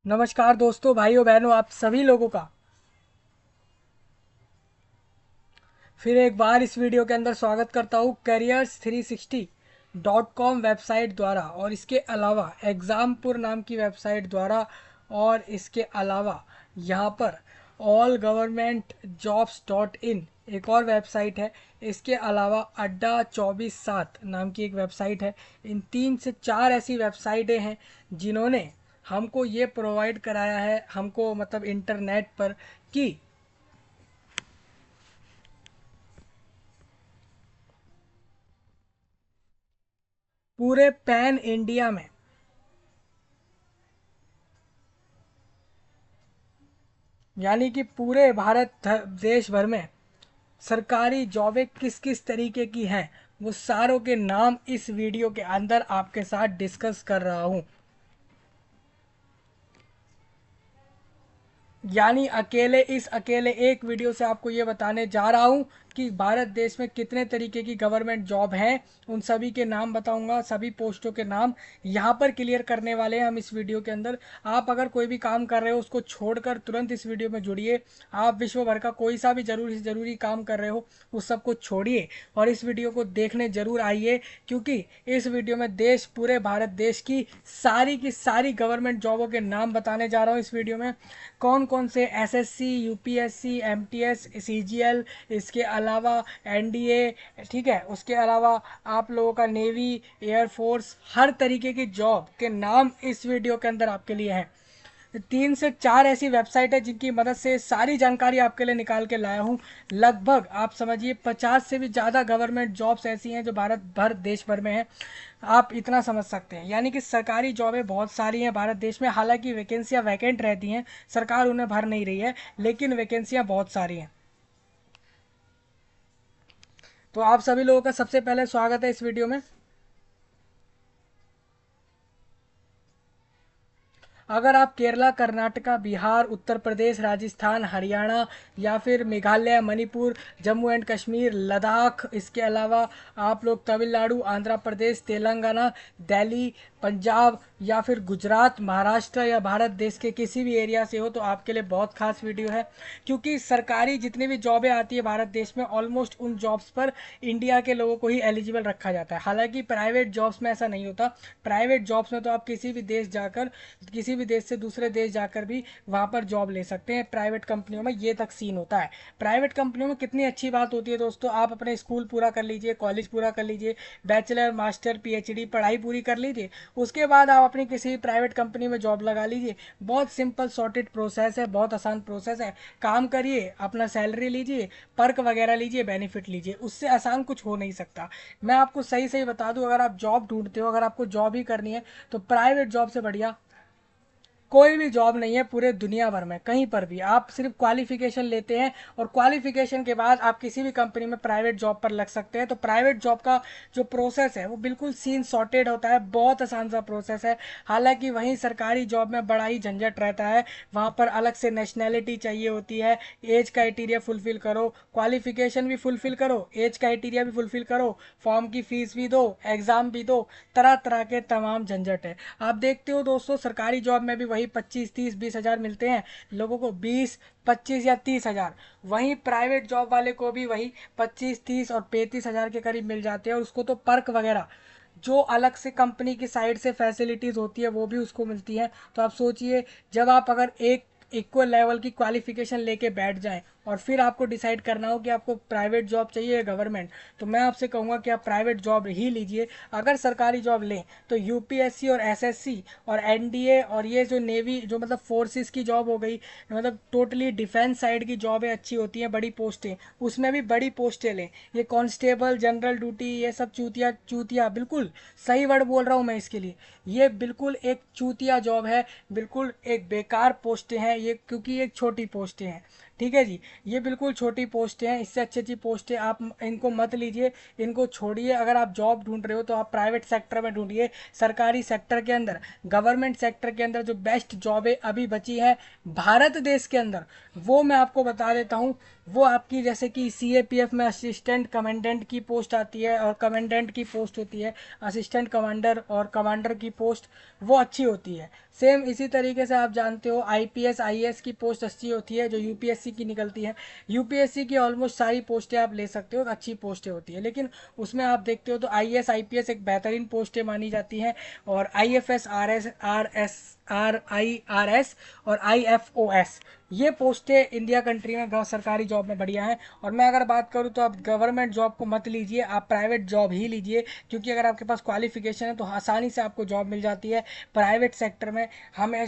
नमस्कार दोस्तों, भाइयों बहनों, आप सभी लोगों का फिर एक बार इस वीडियो के अंदर स्वागत करता हूँ careers360.com वेबसाइट द्वारा और इसके अलावा एग्ज़ामपुर नाम की वेबसाइट द्वारा। और इसके अलावा यहाँ पर all government jobs dot in एक और वेबसाइट है। इसके अलावा अड्डा 24/7 नाम की एक वेबसाइट है। इन 3 से 4 ऐसी वेबसाइटें हैं जिन्होंने हमको ये प्रोवाइड कराया है, हमको मतलब इंटरनेट पर, कि पूरे पैन इंडिया में, यानी कि पूरे देश भर में सरकारी जॉबें किस किस तरीके की हैं, वो सारों के नाम इस वीडियो के अंदर आपके साथ डिस्कस कर रहा हूँ। यानी अकेले एक वीडियो से आपको ये बताने जा रहा हूँ कि भारत देश में कितने तरीके की गवर्नमेंट जॉब हैं। उन सभी के नाम बताऊंगा, सभी पोस्टों के नाम यहाँ पर क्लियर करने वाले हैं हम इस वीडियो के अंदर। आप अगर कोई भी काम कर रहे हो उसको छोड़कर तुरंत इस वीडियो में जुड़िए। आप विश्व भर का कोई सा भी जरूरी से जरूरी काम कर रहे हो उस सबको छोड़िए और इस वीडियो को देखने जरूर आइए, क्योंकि इस वीडियो में पूरे भारत देश की सारी गवर्नमेंट जॉबों के नाम बताने जा रहा हूँ। इस वीडियो में कौन कौन से एसएससी, यूपीएससी, एमटीएस, सीजीएल, इसके अलावा एनडीए, ठीक है, उसके अलावा आप लोगों का नेवी, एयरफोर्स, हर तरीके की जॉब के नाम इस वीडियो के अंदर आपके लिए हैं। 3 से 4 ऐसी वेबसाइट है जिनकी मदद से सारी जानकारी आपके लिए निकाल के लाया हूँ। लगभग आप समझिए 50 से भी ज़्यादा गवर्नमेंट जॉब्स ऐसी हैं जो भारत भर देश भर में हैं। आप इतना समझ सकते हैं, यानी कि सरकारी जॉबें बहुत सारी हैं भारत देश में। हालांकि वैकेंसियां वैकेंट रहती हैं, सरकार उन्हें भर नहीं रही है, लेकिन वैकेंसियां बहुत सारी हैं। तो आप सभी लोगों का सबसे पहले स्वागत है इस वीडियो में। अगर आप केरला, कर्नाटका, बिहार, उत्तर प्रदेश, राजस्थान, हरियाणा या फिर मेघालय, मणिपुर, जम्मू एंड कश्मीर, लद्दाख, इसके अलावा आप लोग तमिलनाडु, आंध्र प्रदेश, तेलंगाना, दिल्ली, पंजाब या फिर गुजरात, महाराष्ट्र या भारत देश के किसी भी एरिया से हो तो आपके लिए बहुत खास वीडियो है। क्योंकि सरकारी जितनी भी जॉबें आती है भारत देश में, ऑलमोस्ट उन जॉब्स पर इंडिया के लोगों को ही एलिजिबल रखा जाता है। हालांकि प्राइवेट जॉब्स में ऐसा नहीं होता। प्राइवेट जॉब्स में तो आप किसी भी देश से दूसरे देश जाकर भी वहाँ पर जॉब ले सकते हैं। प्राइवेट कंपनियों में ये तक सीन होता है। प्राइवेट कंपनियों में कितनी अच्छी बात होती है दोस्तों, आप अपने स्कूल पूरा कर लीजिए, कॉलेज पूरा कर लीजिए, बैचलर, मास्टर, पीएचडी पढ़ाई पूरी कर लीजिए, उसके बाद आप अपनी किसी प्राइवेट कंपनी में जॉब लगा लीजिए। बहुत सिंपल सॉर्टेड प्रोसेस है, बहुत आसान प्रोसेस है। काम करिए, अपना सैलरी लीजिए, पर्क वगैरह लीजिए, बेनिफिट लीजिए, उससे आसान कुछ हो नहीं सकता। मैं आपको सही सही बता दूं, अगर आप जॉब ढूंढते हो, अगर आपको जॉब ही करनी है, तो प्राइवेट जॉब से बढ़िया कोई भी जॉब नहीं है पूरे दुनिया भर में। कहीं पर भी आप सिर्फ क्वालिफिकेशन लेते हैं और क्वालिफिकेशन के बाद आप किसी भी कंपनी में प्राइवेट जॉब पर लग सकते हैं। तो प्राइवेट जॉब का जो प्रोसेस है वो बिल्कुल सीन सॉर्टेड होता है, बहुत आसान सा प्रोसेस है। हालांकि वहीं सरकारी जॉब में बड़ा ही झंझट रहता है। वहाँ पर अलग से नेशनैलिटी चाहिए होती है, एज क्राइटेरिया फुलफिल करो, क्वालिफिकेशन भी फुलफिल करो, एज क्राइटेरिया भी फुलफिल करो, फॉर्म की फीस भी दो, एग्ज़ाम भी दो, तरह तरह के तमाम झंझट है। आप देखते हो दोस्तों, सरकारी जॉब में भी वही 25, 30, 20 हज़ार मिलते हैं लोगों को, 20, 25 या 30 हज़ार। वहीं प्राइवेट जॉब वाले को भी वही 25, 30 और 35 हज़ार के करीब मिल जाते हैं, और उसको तो पर्क वगैरह जो अलग से कंपनी की साइड से फैसिलिटीज़ होती है वो भी उसको मिलती हैं। तो आप सोचिए, जब आप अगर एक इक्वल लेवल की क्वालिफिकेशन लेके बैठ जाएं और फिर आपको डिसाइड करना हो कि आपको प्राइवेट जॉब चाहिए या गवर्नमेंट, तो मैं आपसे कहूँगा कि आप प्राइवेट जॉब ही लीजिए। अगर सरकारी जॉब लें तो यूपीएससी और एसएससी और एनडीए और ये जो नेवी, जो मतलब फोर्सेस की जॉब हो गई, मतलब टोटली डिफेंस साइड की जॉबें अच्छी होती हैं, बड़ी पोस्टें, उसमें भी बड़ी पोस्टें लें। ये कांस्टेबल, जनरल ड्यूटी, ये सब चूतिया चूतिया, बिल्कुल सही वर्ड बोल रहा हूँ मैं इसके लिए, ये बिल्कुल एक चूतिया जॉब है, बिल्कुल एक बेकार पोस्टें हैं ये, क्योंकि एक छोटी पोस्टें हैं। ठीक है जी। ये बिल्कुल छोटी पोस्टें हैं, इससे अच्छी अच्छी पोस्टें आप इनको मत लीजिए, इनको छोड़िए। अगर आप जॉब ढूंढ रहे हो तो आप प्राइवेट सेक्टर में ढूंढिए। सरकारी सेक्टर के अंदर, गवर्नमेंट सेक्टर के अंदर जो बेस्ट जॉबें अभी बची है भारत देश के अंदर, वो मैं आपको बता देता हूँ। वो आपकी जैसे कि CAPF में असिस्टेंट कमांडेंट की पोस्ट आती है और कमांडेंट की पोस्ट होती है, असिस्टेंट कमांडर और कमांडर की पोस्ट वो अच्छी होती है। सेम इसी तरीके से आप जानते हो IPS IAS की पोस्ट अच्छी होती है जो UPSC की निकलती है। UPSC की ऑलमोस्ट सारी पोस्टें आप ले सकते हो, अच्छी पोस्टें होती है, लेकिन उसमें आप देखते हो तो IAS IPS एक बेहतरीन पोस्टें मानी जाती हैं, और IFS RIRS और IFOS ये पोस्टें इंडिया कंट्री में सरकारी जॉब में बढ़िया हैं। और मैं अगर बात करूं तो आप गवर्नमेंट जॉब को मत लीजिए, आप प्राइवेट जॉब ही लीजिए, क्योंकि अगर आपके पास क्वालिफिकेशन है तो आसानी से आपको जॉब मिल जाती है प्राइवेट सेक्टर में।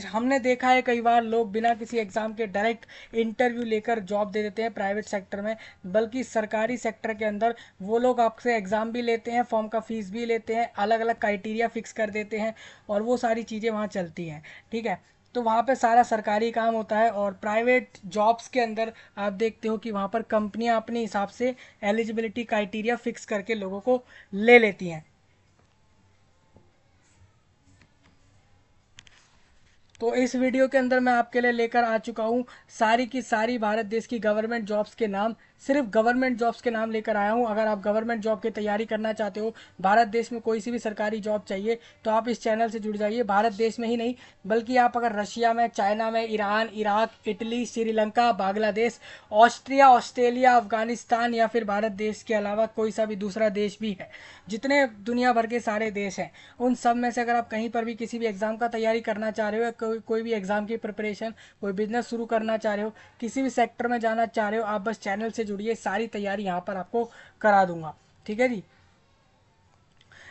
हमने देखा है कई बार लोग बिना किसी एग्ज़ाम के डायरेक्ट इंटरव्यू लेकर जॉब दे देते हैं प्राइवेट सेक्टर में, बल्कि सरकारी सेक्टर के अंदर वो लोग आपसे एग्ज़ाम भी लेते हैं, फॉर्म का फीस भी लेते हैं, अलग अलग क्राइटेरिया फिक्स कर देते हैं, और वो सारी चीज़ें वहाँ चलती हैं। ठीक है, तो वहाँ पे सारा सरकारी काम होता है। और प्राइवेट जॉब्स के अंदर आप देखते हो कि वहाँ पर कंपनियाँ अपने हिसाब से एलिजिबिलिटी क्राइटेरिया फिक्स करके लोगों को ले लेती हैं। तो इस वीडियो के अंदर मैं आपके लिए लेकर आ चुका हूँ सारी की सारी भारत देश की गवर्नमेंट जॉब्स के नाम, सिर्फ गवर्नमेंट जॉब्स के नाम लेकर आया हूँ। अगर आप गवर्नमेंट जॉब की तैयारी करना चाहते हो, भारत देश में कोई सी भी सरकारी जॉब चाहिए, तो आप इस चैनल से जुड़ जाइए। भारत देश में ही नहीं, बल्कि आप अगर रशिया में, चाइना में, Iran, Iraq, Italy, Sri Lanka, Bangladesh, Austria, Australia, Afghanistan, या फिर भारत देश के अलावा कोई सा भी दूसरा देश भी है, जितने दुनिया भर के सारे देश हैं, उन सब में से अगर आप कहीं पर भी किसी भी एग्ज़ाम का तैयारी करना चाह रहे हो, कोई भी एग्ज़ाम की प्रिपरेशन, कोई बिजनेस शुरू करना चाह रहे हो, किसी भी सेक्टर में जाना चाह रहे हो, आप बस चैनल से जुड़िए, सारी तैयारी यहाँ पर आपको करा दूंगा। ठीक है जी,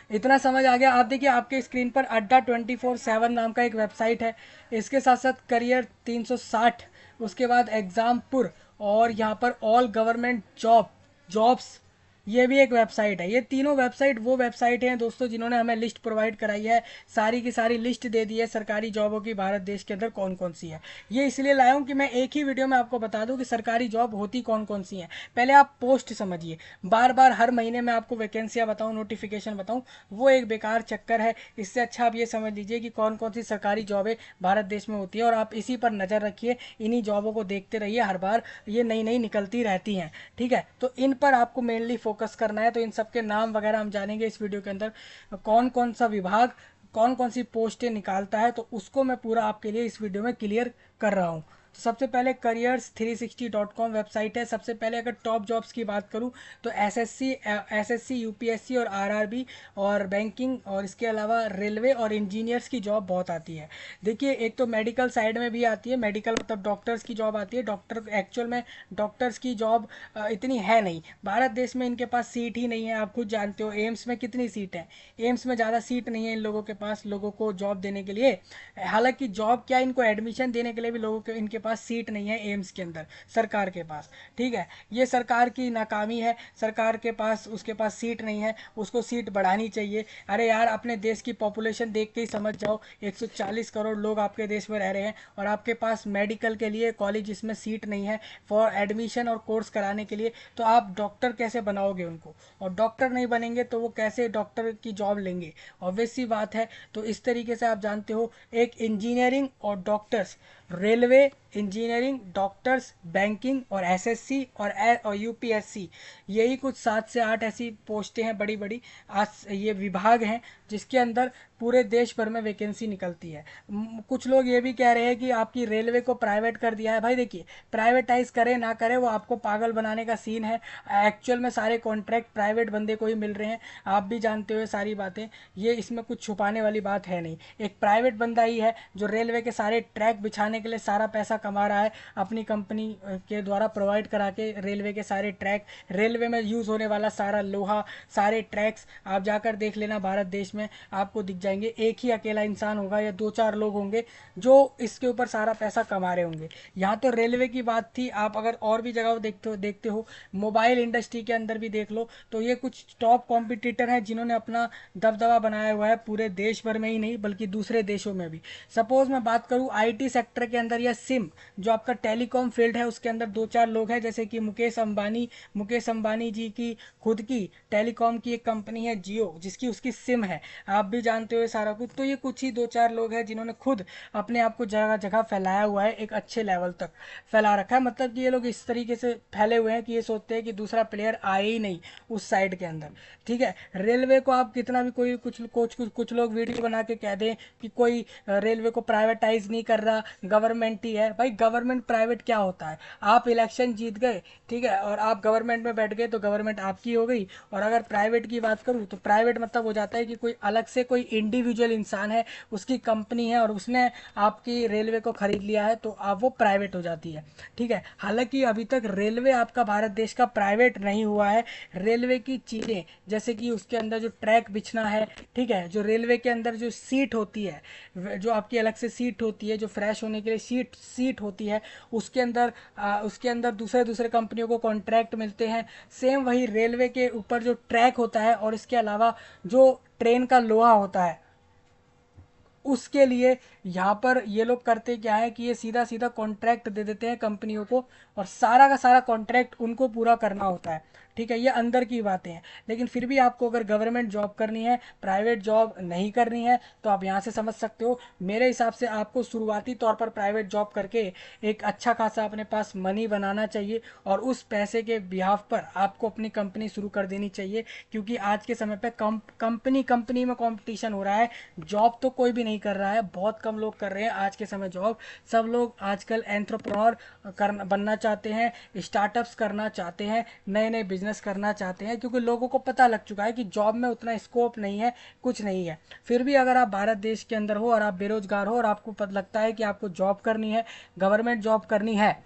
इतना समझ आ गया। आप देखिए आपके स्क्रीन पर अड्डा 24/7 नाम का एक वेबसाइट है, इसके साथ साथ करियर 360, उसके बाद एग्जामपुर, और यहाँ पर ऑल गवर्नमेंट जॉब्स, ये भी एक वेबसाइट है। ये तीनों वेबसाइट वो वेबसाइट हैं दोस्तों जिन्होंने हमें लिस्ट प्रोवाइड कराई है, सारी की सारी लिस्ट दे दी है सरकारी जॉबों की भारत देश के अंदर कौन कौन सी है। ये इसलिए लाया हूँ कि मैं एक ही वीडियो में आपको बता दूँ कि सरकारी जॉब होती कौन कौन सी हैं। पहले आप पोस्ट समझिए, बार बार हर महीने में आपको वैकेंसियाँ बताऊँ, नोटिफिकेशन बताऊँ, वो एक बेकार चक्कर है। इससे अच्छा आप ये समझ लीजिए कि कौन कौन सी सरकारी जॉबें भारत देश में होती है, और आप इसी पर नज़र रखिए, इन्हीं जॉबों को देखते रहिए, हर बार ये नई नई निकलती रहती हैं। ठीक है, तो इन पर आपको मेनली फोकस करना है। तो इन सब के नाम वगैरह हम जानेंगे इस वीडियो के अंदर, कौन कौन सा विभाग कौन कौन सी पोस्टें निकालता है, तो उसको मैं पूरा आपके लिए इस वीडियो में क्लियर कर रहा हूँ। सबसे पहले careers360.com वेबसाइट है। सबसे पहले अगर टॉप जॉब्स की बात करूं तो एसएससी यूपीएससी और आरआरबी और बैंकिंग, और इसके अलावा रेलवे और इंजीनियर्स की जॉब बहुत आती है। देखिए एक तो मेडिकल साइड में भी आती है, मेडिकल मतलब डॉक्टर्स की जॉब आती है। डॉक्टर एक्चुअल में डॉक्टर्स की जॉब इतनी है नहीं भारत देश में, इनके पास सीट ही नहीं है। आप खुद जानते हो एम्स में कितनी सीट है, एम्स में ज़्यादा सीट नहीं है इन लोगों के पास लोगों को जॉब देने के लिए। हालांकि जॉब क्या, इनको एडमिशन देने के लिए भी लोगों के इनके पास सीट नहीं है एम्स के अंदर, सरकार के पास। ठीक है, ये सरकार की नाकामी है, सरकार के पास उसके पास सीट नहीं है, उसको सीट बढ़ानी चाहिए। अरे यार, अपने देश की पॉपुलेशन देख के ही समझ जाओ, 140 करोड़ लोग आपके देश में रह रहे हैं, और आपके पास मेडिकल के लिए कॉलेज इसमें सीट नहीं है फॉर एडमिशन और कोर्स कराने के लिए, तो आप डॉक्टर कैसे बनाओगे उनको? और डॉक्टर नहीं बनेंगे तो वो कैसे डॉक्टर की जॉब लेंगे? ऑब्वियस सी बात है। तो इस तरीके से आप जानते हो, एक इंजीनियरिंग और doctors, railway, engineering, doctors, banking और एसएससी और यूपीएससी, यही कुछ 7 से 8 ऐसी पोस्टें हैं बड़ी बड़ी, आज ये विभाग हैं जिसके अंदर पूरे देश भर में वैकेंसी निकलती है। कुछ लोग ये भी कह रहे हैं कि आपकी रेलवे को प्राइवेट कर दिया है। भाई देखिए, प्राइवेटाइज करे ना करे, वो आपको पागल बनाने का सीन है। एक्चुअल में सारे कॉन्ट्रैक्ट प्राइवेट बंदे को ही मिल रहे हैं, आप भी जानते हो सारी बातें, ये इसमें कुछ छुपाने वाली बात है नहीं। एक प्राइवेट बंदा ही है जो रेलवे के सारे ट्रैक बिछाने के लिए सारा पैसा कमा रहा है, अपनी कंपनी के द्वारा प्रोवाइड करा के रेलवे के सारे ट्रैक, रेलवे में यूज़ होने वाला सारा लोहा, सारे ट्रैक्स, आप जाकर देख लेना भारत देश में, आपको दिख जाएंगे, एक ही अकेला इंसान होगा या दो चार लोग होंगे जो इसके ऊपर सारा पैसा कमा रहे होंगे। यहाँ तो रेलवे की बात थी, आप अगर और भी जगह देखते हो मोबाइल इंडस्ट्री के अंदर भी देख लो, तो ये कुछ टॉप कॉम्पिटिटर हैं जिन्होंने अपना दबदबा बनाया हुआ है पूरे देश भर में ही नहीं बल्कि दूसरे देशों में भी। सपोज मैं बात करूँ आईटी सेक्टर के अंदर या सिम जो आपका टेलीकॉम फील्ड है उसके अंदर दो चार लोग हैं, जैसे कि मुकेश अंबानी जी की खुद की टेलीकॉम की एक कंपनी है जियो, जिसकी उसकी सिम है, आप भी जानते हो सारा कुछ। तो ये कुछ ही दो चार लोग हैं जिन्होंने खुद अपने आप को जगह जगह फैलाया हुआ है, एक अच्छे लेवल तक फैला रखा है। मतलब कि ये लोग इस तरीके से फैले हुए हैं कि ये सोचते हैं कि दूसरा प्लेयर आए ही नहीं उस साइड के अंदर। ठीक है, रेलवे को आप कितना भी कोई कुछ लोग वीडियो बना के कह दें कि कोई रेलवे को प्राइवेटाइज नहीं कर रहा, गवर्नमेंट ही है। भाई गवर्नमेंट प्राइवेट क्या होता है? आप इलेक्शन जीत गए, ठीक है, और आप गवर्नमेंट में बैठ गए तो गवर्नमेंट आपकी हो गई। और अगर प्राइवेट की बात करूँ तो प्राइवेट मतलब हो जाता है कि कोई अलग से कोई इंडिविजुअल इंसान है, उसकी कंपनी है और उसने आपकी रेलवे को खरीद लिया है, तो आप वो प्राइवेट हो जाती है। ठीक है, हालांकि अभी तक रेलवे आपका भारत देश का प्राइवेट नहीं हुआ है। रेलवे की चीज़ें जैसे कि उसके अंदर जो ट्रैक बिछना है, ठीक है, जो रेलवे के अंदर जो सीट होती है, जो आपकी अलग से सीट होती है, जो फ्रेश होने के लिए सीट होती है, उसके अंदर दूसरे दूसरे कंपनियों को कॉन्ट्रैक्ट मिलते हैं। सेम वही रेलवे के ऊपर जो ट्रैक होता है और इसके अलावा जो ट्रेन का लोहा होता है, उसके लिए यहाँ पर ये लोग करते क्या है कि ये सीधा सीधा कॉन्ट्रैक्ट दे देते हैं कंपनियों को और सारा का सारा कॉन्ट्रैक्ट उनको पूरा करना होता है। ठीक है, ये अंदर की बातें हैं। लेकिन फिर भी आपको अगर गवर्नमेंट जॉब करनी है, प्राइवेट जॉब नहीं करनी है, तो आप यहाँ से समझ सकते हो। मेरे हिसाब से आपको शुरुआती तौर पर प्राइवेट जॉब करके एक अच्छा खासा अपने पास मनी बनाना चाहिए और उस पैसे के बिहाफ पर आपको अपनी कंपनी शुरू कर देनी चाहिए, क्योंकि आज के समय पे कंपनी कंपनी में कंपटीशन हो रहा है। जॉब तो कोई भी नहीं कर रहा है, बहुत कम लोग कर रहे हैं आज के समय जॉब। सब लोग आजकल एंट्रप्रेन्योर बनना चाहते हैं, स्टार्टअप्स करना चाहते हैं, नए नए बिजनेस करना चाहते हैं, क्योंकि लोगों को पता लग चुका है कि जॉब में उतना स्कोप नहीं है, कुछ नहीं है। फिर भी अगर आप भारत देश के अंदर हो और आप बेरोजगार हो और आपको पता लगता है कि आपको जॉब करनी है, गवर्नमेंट जॉब करनी है,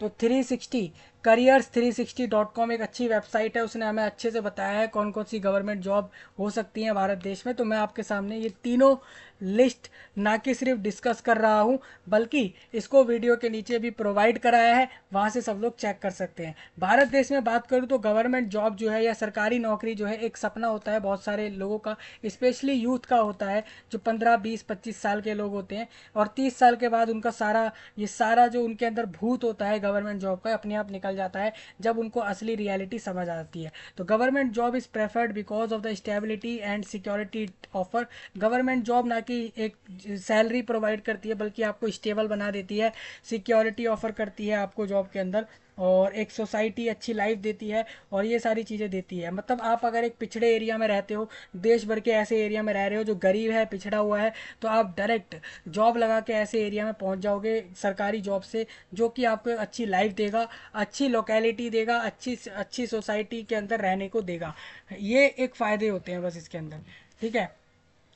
तो 360 careers360.com एक अच्छी वेबसाइट है। उसने हमें अच्छे से बताया है कौन कौन सी गवर्नमेंट जॉब हो सकती हैं भारत देश में। तो मैं आपके सामने ये तीनों लिस्ट ना कि सिर्फ डिस्कस कर रहा हूँ बल्कि इसको वीडियो के नीचे भी प्रोवाइड कराया है, वहाँ से सब लोग चेक कर सकते हैं। भारत देश में बात करूँ तो गवर्नमेंट जॉब जो है या सरकारी नौकरी जो है एक सपना होता है बहुत सारे लोगों का, स्पेशली यूथ का होता है, जो 15 20 25 साल के लोग होते हैं और 30 साल के बाद उनका सारा जो उनके अंदर भूत होता है गवर्नमेंट जॉब का अपने आप निकल जाता है जब उनको असली रियलिटी समझ आती है। तो government job is preferred because of the stability and security offer. Government job ना कि एक सैलरी प्रोवाइड करती है बल्कि आपको स्टेबल बना देती है, सिक्योरिटी ऑफर करती है आपको जॉब के अंदर, और एक सोसाइटी अच्छी लाइफ देती है और ये सारी चीज़ें देती है। मतलब आप अगर एक पिछड़े एरिया में रहते हो, देश भर के ऐसे एरिया में रह रहे हो जो गरीब है, पिछड़ा हुआ है, तो आप डायरेक्ट जॉब लगा के ऐसे एरिया में पहुंच जाओगे सरकारी जॉब से, जो कि आपको एक अच्छी लाइफ देगा, अच्छी लोकेलिटी देगा, अच्छी अच्छी सोसाइटी के अंदर रहने को देगा। ये एक फ़ायदे होते हैं बस इसके अंदर। ठीक है,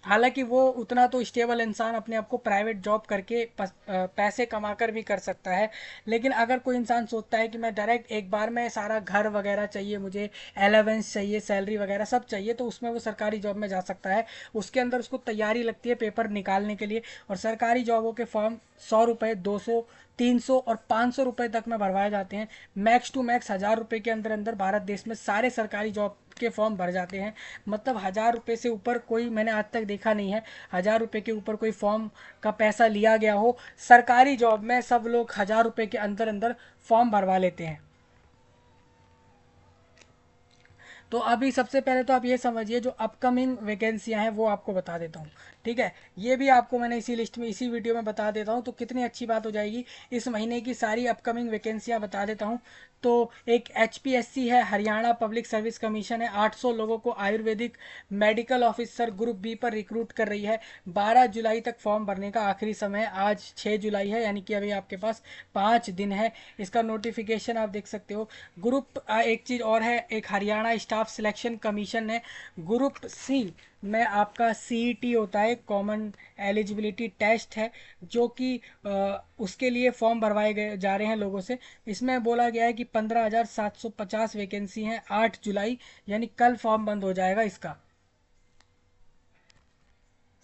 हालांकि वो उतना तो स्टेबल इंसान अपने आप को प्राइवेट जॉब करके पैसे कमाकर भी कर सकता है। लेकिन अगर कोई इंसान सोचता है कि मैं डायरेक्ट एक बार में सारा घर वगैरह चाहिए, मुझे अलावेंस चाहिए, सैलरी वगैरह सब चाहिए, तो उसमें वो सरकारी जॉब में जा सकता है। उसके अंदर उसको तैयारी लगती है पेपर निकालने के लिए, और सरकारी जॉबों के फॉर्म 100 रुपये, 200, 300 और 500 रुपये तक में भरवाए जाते हैं। मैक्स टू मैक्स 1000 रुपये के अंदर अंदर भारत देश में सारे सरकारी जॉब के फॉर्म भर जाते हैं। मतलब 1000 रुपये से ऊपर कोई मैंने आज तक देखा नहीं है 1000 रुपये के ऊपर कोई फॉर्म का पैसा लिया गया हो। सरकारी जॉब में सब लोग 1000 रुपये के अंदर अंदर फॉर्म भरवा लेते हैं। तो अभी सबसे पहले तो आप ये समझिए जो अपकमिंग वैकेंसियां हैं वो आपको बता देता हूँ। ठीक है, ये भी आपको मैंने इसी लिस्ट में इसी वीडियो में बता देता हूँ, तो कितनी अच्छी बात हो जाएगी। इस महीने की सारी अपकमिंग वैकेंसियां बता देता हूँ। तो एक HPSC है, हरियाणा पब्लिक सर्विस कमीशन है, 800 लोगों को Ayurvedic medical officer group B पर रिक्रूट कर रही है। 12 जुलाई तक फॉर्म भरने का आखिरी समय है, आज 6 जुलाई है, यानी कि अभी आपके पास 5 दिन है। इसका नोटिफिकेशन आप देख सकते हो। एक चीज़ और है, एक हरियाणा स्टाफ सिलेक्शन कमीशन है। ग्रुप सी में आपका CET होता है, कॉमन एलिजिबिलिटी टेस्ट है, जो कि उसके लिए फॉर्म भरवाए गए जा रहे हैं लोगों से। इसमें बोला गया है कि 15,750 वैकेंसी हैं। 8 जुलाई यानी कल फॉर्म बंद हो जाएगा इसका।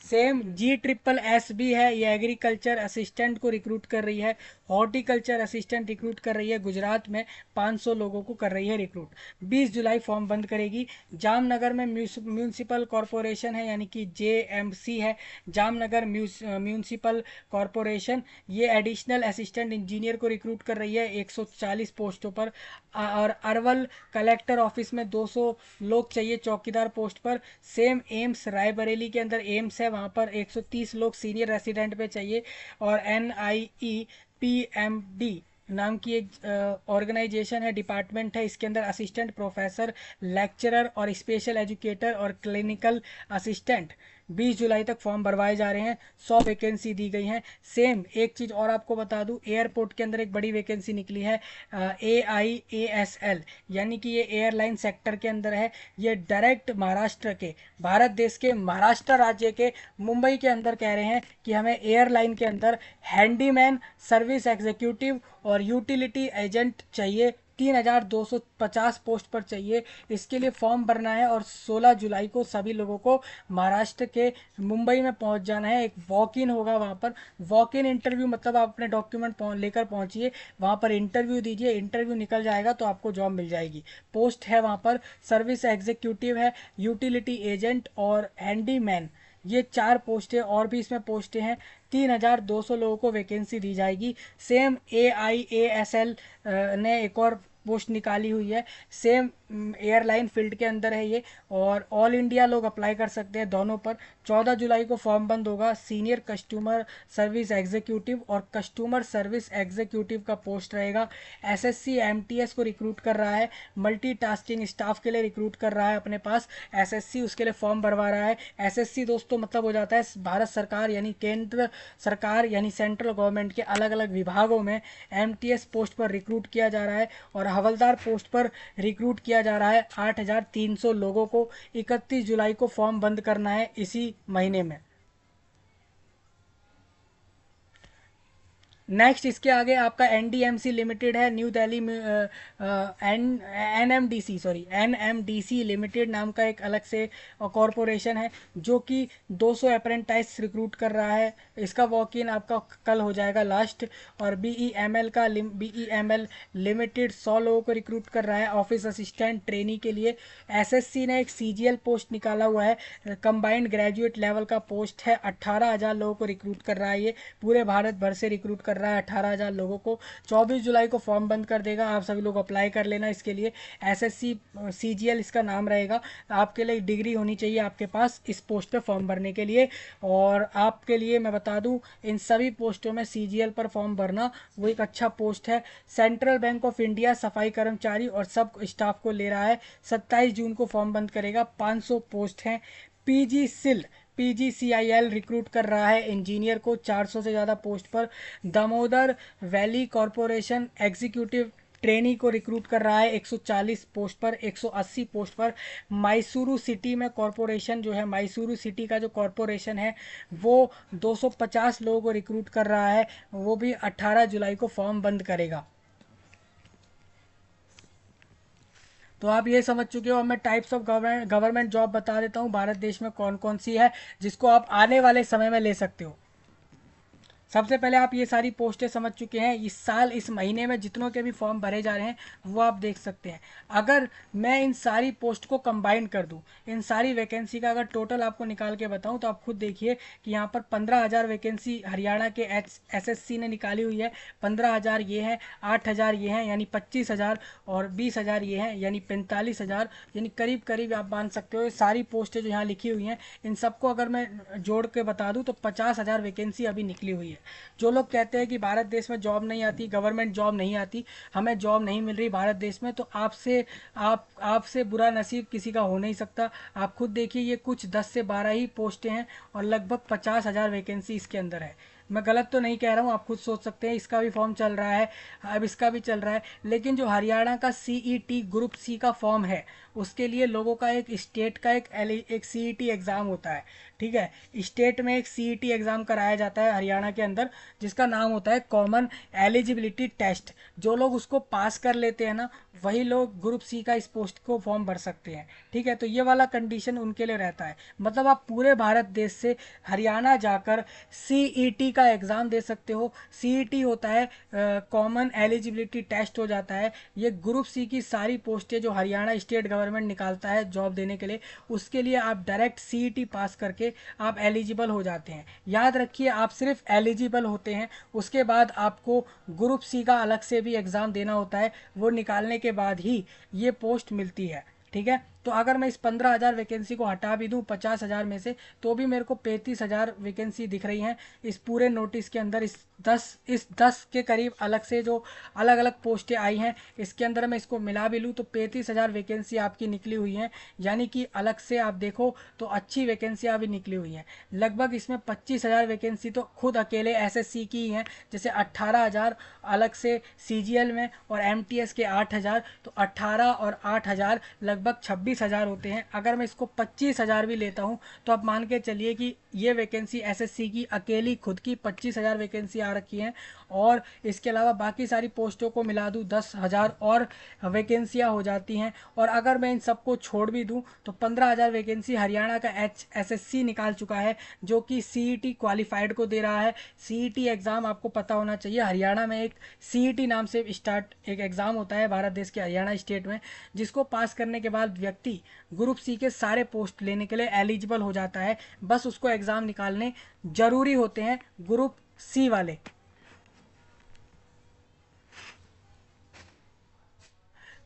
सेम G SSS भी है, ये एग्रीकल्चर असिस्टेंट को रिक्रूट कर रही है। हॉर्टिकल्चर असिस्टेंट रिक्रूट कर रही है गुजरात में, 500 लोगों को कर रही है रिक्रूट। 20 जुलाई फॉर्म बंद करेगी। जामनगर में म्यूनसिपल कॉरपोरेशन है, यानी कि JMC है, जामनगर म्यूनसिपल कॉरपोरेशन, ये एडिशनल असिस्टेंट इंजीनियर को रिक्रूट कर रही है 140 पोस्टों पर। और अरवल कलेक्टर ऑफिस में 200 लोग चाहिए चौकीदार पोस्ट पर। सेम एम्स रायबरेली के अंदर एम्स है, वहाँ पर 130 लोग सीनियर रेसिडेंट पे चाहिए। और NIEPMD नाम की एक ऑर्गेनाइजेशन है, डिपार्टमेंट है, इसके अंदर असिस्टेंट प्रोफेसर, लेक्चरर और स्पेशल एजुकेटर और क्लिनिकल असिस्टेंट 20 जुलाई तक फॉर्म भरवाए जा रहे हैं। 100 वैकेंसी दी गई हैं। सेम एक चीज़ और आपको बता दूं, एयरपोर्ट के अंदर एक बड़ी वैकेंसी निकली है, AIASL, यानी कि ये एयरलाइन सेक्टर के अंदर है। ये डायरेक्ट महाराष्ट्र के, भारत देश के महाराष्ट्र राज्य के मुंबई के अंदर कह रहे हैं कि हमें एयरलाइन के अंदर हैंडीमैन, सर्विस एग्जीक्यूटिव और यूटिलिटी एजेंट चाहिए। 3250 पोस्ट पर चाहिए। इसके लिए फॉर्म भरना है और 16 जुलाई को सभी लोगों को महाराष्ट्र के मुंबई में पहुंच जाना है। एक वॉक इन होगा वहां पर, वॉक इन इंटरव्यू, मतलब आप अपने डॉक्यूमेंट लेकर पहुंचिए, वहां पर इंटरव्यू दीजिए, इंटरव्यू निकल जाएगा तो आपको जॉब मिल जाएगी। पोस्ट है वहां पर, सर्विस एग्जीक्यूटिव है, यूटिलिटी एजेंट और हैंडीमैन, ये 4 पोस्टें, और भी इसमें पोस्टें हैं। 3200 लोगों को वैकेंसी दी जाएगी। सेम AIASL ने एक और पोस्ट निकाली हुई है, सेम एयरलाइन फील्ड के अंदर है ये, और ऑल इंडिया लोग अप्लाई कर सकते हैं दोनों पर। 14 जुलाई को फॉर्म बंद होगा। सीनियर कस्टमर सर्विस एग्जीक्यूटिव और कस्टमर सर्विस एग्जीक्यूटिव का पोस्ट रहेगा। SSC MTS को रिक्रूट कर रहा है, मल्टीटास्किंग स्टाफ के लिए रिक्रूट कर रहा है अपने पास। SSC उसके लिए फॉर्म भरवा रहा है। SSC दोस्तों मतलब हो जाता है भारत सरकार, यानी केंद्र सरकार, यानी सेंट्रल गवर्नमेंट के अलग अलग विभागों में MTS पोस्ट पर रिक्रूट किया जा रहा है। और हवलदार पोस्ट पर रिक्रूट किया जा रहा है 8300 लोगों को। 31 जुलाई को फॉर्म बंद करना है इसी महीने में। नेक्स्ट इसके आगे आपका NDMC लिमिटेड है, न्यू दिल्ली में, NMDC लिमिटेड नाम का एक अलग से कॉरपोरेशन है, जो कि 200 अप्रेंटाइज रिक्रूट कर रहा है। इसका वॉक इन आपका कल हो जाएगा लास्ट। और BEML लिमिटेड 100 लोगों को रिक्रूट कर रहा है ऑफिस असिस्टेंट ट्रेनी के लिए। SSC ने एक CGL पोस्ट निकाला हुआ है, कंबाइंड ग्रेजुएट लेवल का पोस्ट है, 18,000 लोगों को रिक्रूट कर रहा है। ये पूरे भारत भर से रिक्रूट कर रहा है 18,000 लोगों को। 24 जुलाई को फॉर्म बंद कर देगा, आप सभी लोग अप्लाई कर लेना इसके लिए। SSC CGL इसका नाम रहेगा। आपके लिए डिग्री होनी चाहिए आपके पास इस पोस्ट पे फॉर्म भरने के लिए। और आपके लिए मैं बता दूं, इन सभी पोस्टों में CGL पर फॉर्म भरना वो एक अच्छा पोस्ट है। सेंट्रल बैंक ऑफ इंडिया सफाई कर्मचारी और सब स्टाफ को ले रहा है। 27 जून को फॉर्म बंद करेगा। 500 पोस्ट हैं। PGCIL रिक्रूट कर रहा है इंजीनियर को 400 से ज़्यादा पोस्ट पर। Damodar valley corporation executive trainee को रिक्रूट कर रहा है 140 पोस्ट पर, 180 पोस्ट पर। मैसूरू सिटी में कॉरपोरेशन जो है, मैसूरू सिटी का जो कॉरपोरेशन है वो 250 लोगों को रिक्रूट कर रहा है, वो भी 18 जुलाई को फॉर्म बंद करेगा। तो आप ये समझ चुके हो। अब मैं टाइप्स ऑफ गवर्नमेंट जॉब बता देता हूँ भारत देश में कौन कौन सी है, जिसको आप आने वाले समय में ले सकते हो। सबसे पहले आप ये सारी पोस्टें समझ चुके हैं। इस साल इस महीने में जितनों के भी फॉर्म भरे जा रहे हैं वो आप देख सकते हैं। अगर मैं इन सारी पोस्ट को कंबाइन कर दूं, इन सारी वैकेंसी का अगर टोटल आपको निकाल के बताऊं, तो आप खुद देखिए कि यहाँ पर 15,000 वैकेंसी हरियाणा के SSC ने निकाली हुई है। 15,000 ये है, 8,000 ये हैं, यानी 25,000, और 20,000 ये हैं, यानी 45,000। यानी करीब करीब आप मान सकते हो ये सारी पोस्टें जो यहाँ लिखी हुई हैं, इन सबको अगर मैं जोड़ के बता दूं तो 50,000 वैकेंसी अभी निकली हुई है। जो लोग कहते हैं कि भारत देश में जॉब नहीं आती, गवर्नमेंट जॉब नहीं आती, हमें जॉब नहीं मिल रही भारत देश में, तो आपसे बुरा नसीब किसी का हो नहीं सकता। आप खुद देखिए, ये कुछ 10 से 12 ही पोस्टें हैं और लगभग 50,000 वैकेंसी इसके अंदर है। मैं गलत तो नहीं कह रहा हूँ, आप खुद सोच सकते हैं, इसका भी फॉर्म चल रहा है, अब इसका भी चल रहा है। लेकिन जो हरियाणा का सीईटी ग्रुप सी का फॉर्म है, उसके लिए लोगों का एक स्टेट का एक सीईटी एग्ज़ाम होता है। ठीक है, स्टेट में एक सीईटी एग्ज़ाम कराया जाता है हरियाणा के अंदर, जिसका नाम होता है कॉमन एलिजिबिलिटी टेस्ट। जो लोग उसको पास कर लेते हैं ना, वही लोग ग्रुप सी का इस पोस्ट को फॉर्म भर सकते हैं। ठीक है, तो ये वाला कंडीशन उनके लिए रहता है। मतलब आप पूरे भारत देश से हरियाणा जाकर सीईटी का एग्ज़ाम दे सकते हो। सीईटी होता है कॉमन एलिजिबिलिटी टेस्ट हो जाता है। ये ग्रुप सी की सारी पोस्टें जो हरियाणा स्टेट गवर्नमेंट निकालता है जॉब देने के लिए, उसके लिए आप डायरेक्ट सीईटी पास करके आप एलिजिबल हो जाते हैं। याद रखिए, आप सिर्फ एलिजिबल होते हैं, उसके बाद आपको ग्रुप सी का अलग से भी एग्ज़ाम देना होता है। वो निकालने के बाद ही ये पोस्ट मिलती है। ठीक है, तो अगर मैं इस 15,000 वैकेंसी को हटा भी दूं 50,000 में से, तो भी मेरे को 35,000 वैकेंसी दिख रही हैं इस पूरे नोटिस के अंदर। इस 10 के करीब अलग से जो अलग अलग पोस्टें आई हैं, इसके अंदर मैं इसको मिला भी लूँ तो 35,000 वैकेंसी आपकी निकली हुई हैं। यानी कि अलग से आप देखो तो अच्छी वैकेंसियाँ भी निकली हुई हैं। लगभग इसमें 25,000 वैकेंसी तो खुद अकेले एसएससी की ही हैं, जैसे 18,000 अलग से सीजीएल में, और एमटीएस के 8,000, तो 18 और 8,000 लगभग 26,000 होते हैं। अगर मैं इसको 25,000 भी लेता हूँ तो आप मान के चलिए कि ये वैकेंसी एसएससी की अकेली खुद की 25,000 वैकेंसी आ रखी हैं। और इसके अलावा बाकी सारी पोस्टों को मिला दूँ 10,000 और वैकेंसियाँ हो जाती हैं। और अगर मैं इन सबको छोड़ भी दूँ तो 15,000 वैकेंसी हरियाणा का एसएससी निकाल चुका है, जो कि सीईटी क्वालिफाइड को दे रहा है। सीईटी एग्ज़ाम आपको पता होना चाहिए, हरियाणा में एक सीईटी नाम से एक एग्ज़ाम होता है भारत देश के हरियाणा स्टेट में, जिसको पास करने के बाद व्यक्ति ग्रुप सी के सारे पोस्ट लेने के लिए एलिजिबल हो जाता है। बस उसको एग्ज़ाम निकालने ज़रूरी होते हैं ग्रुप सी वाले।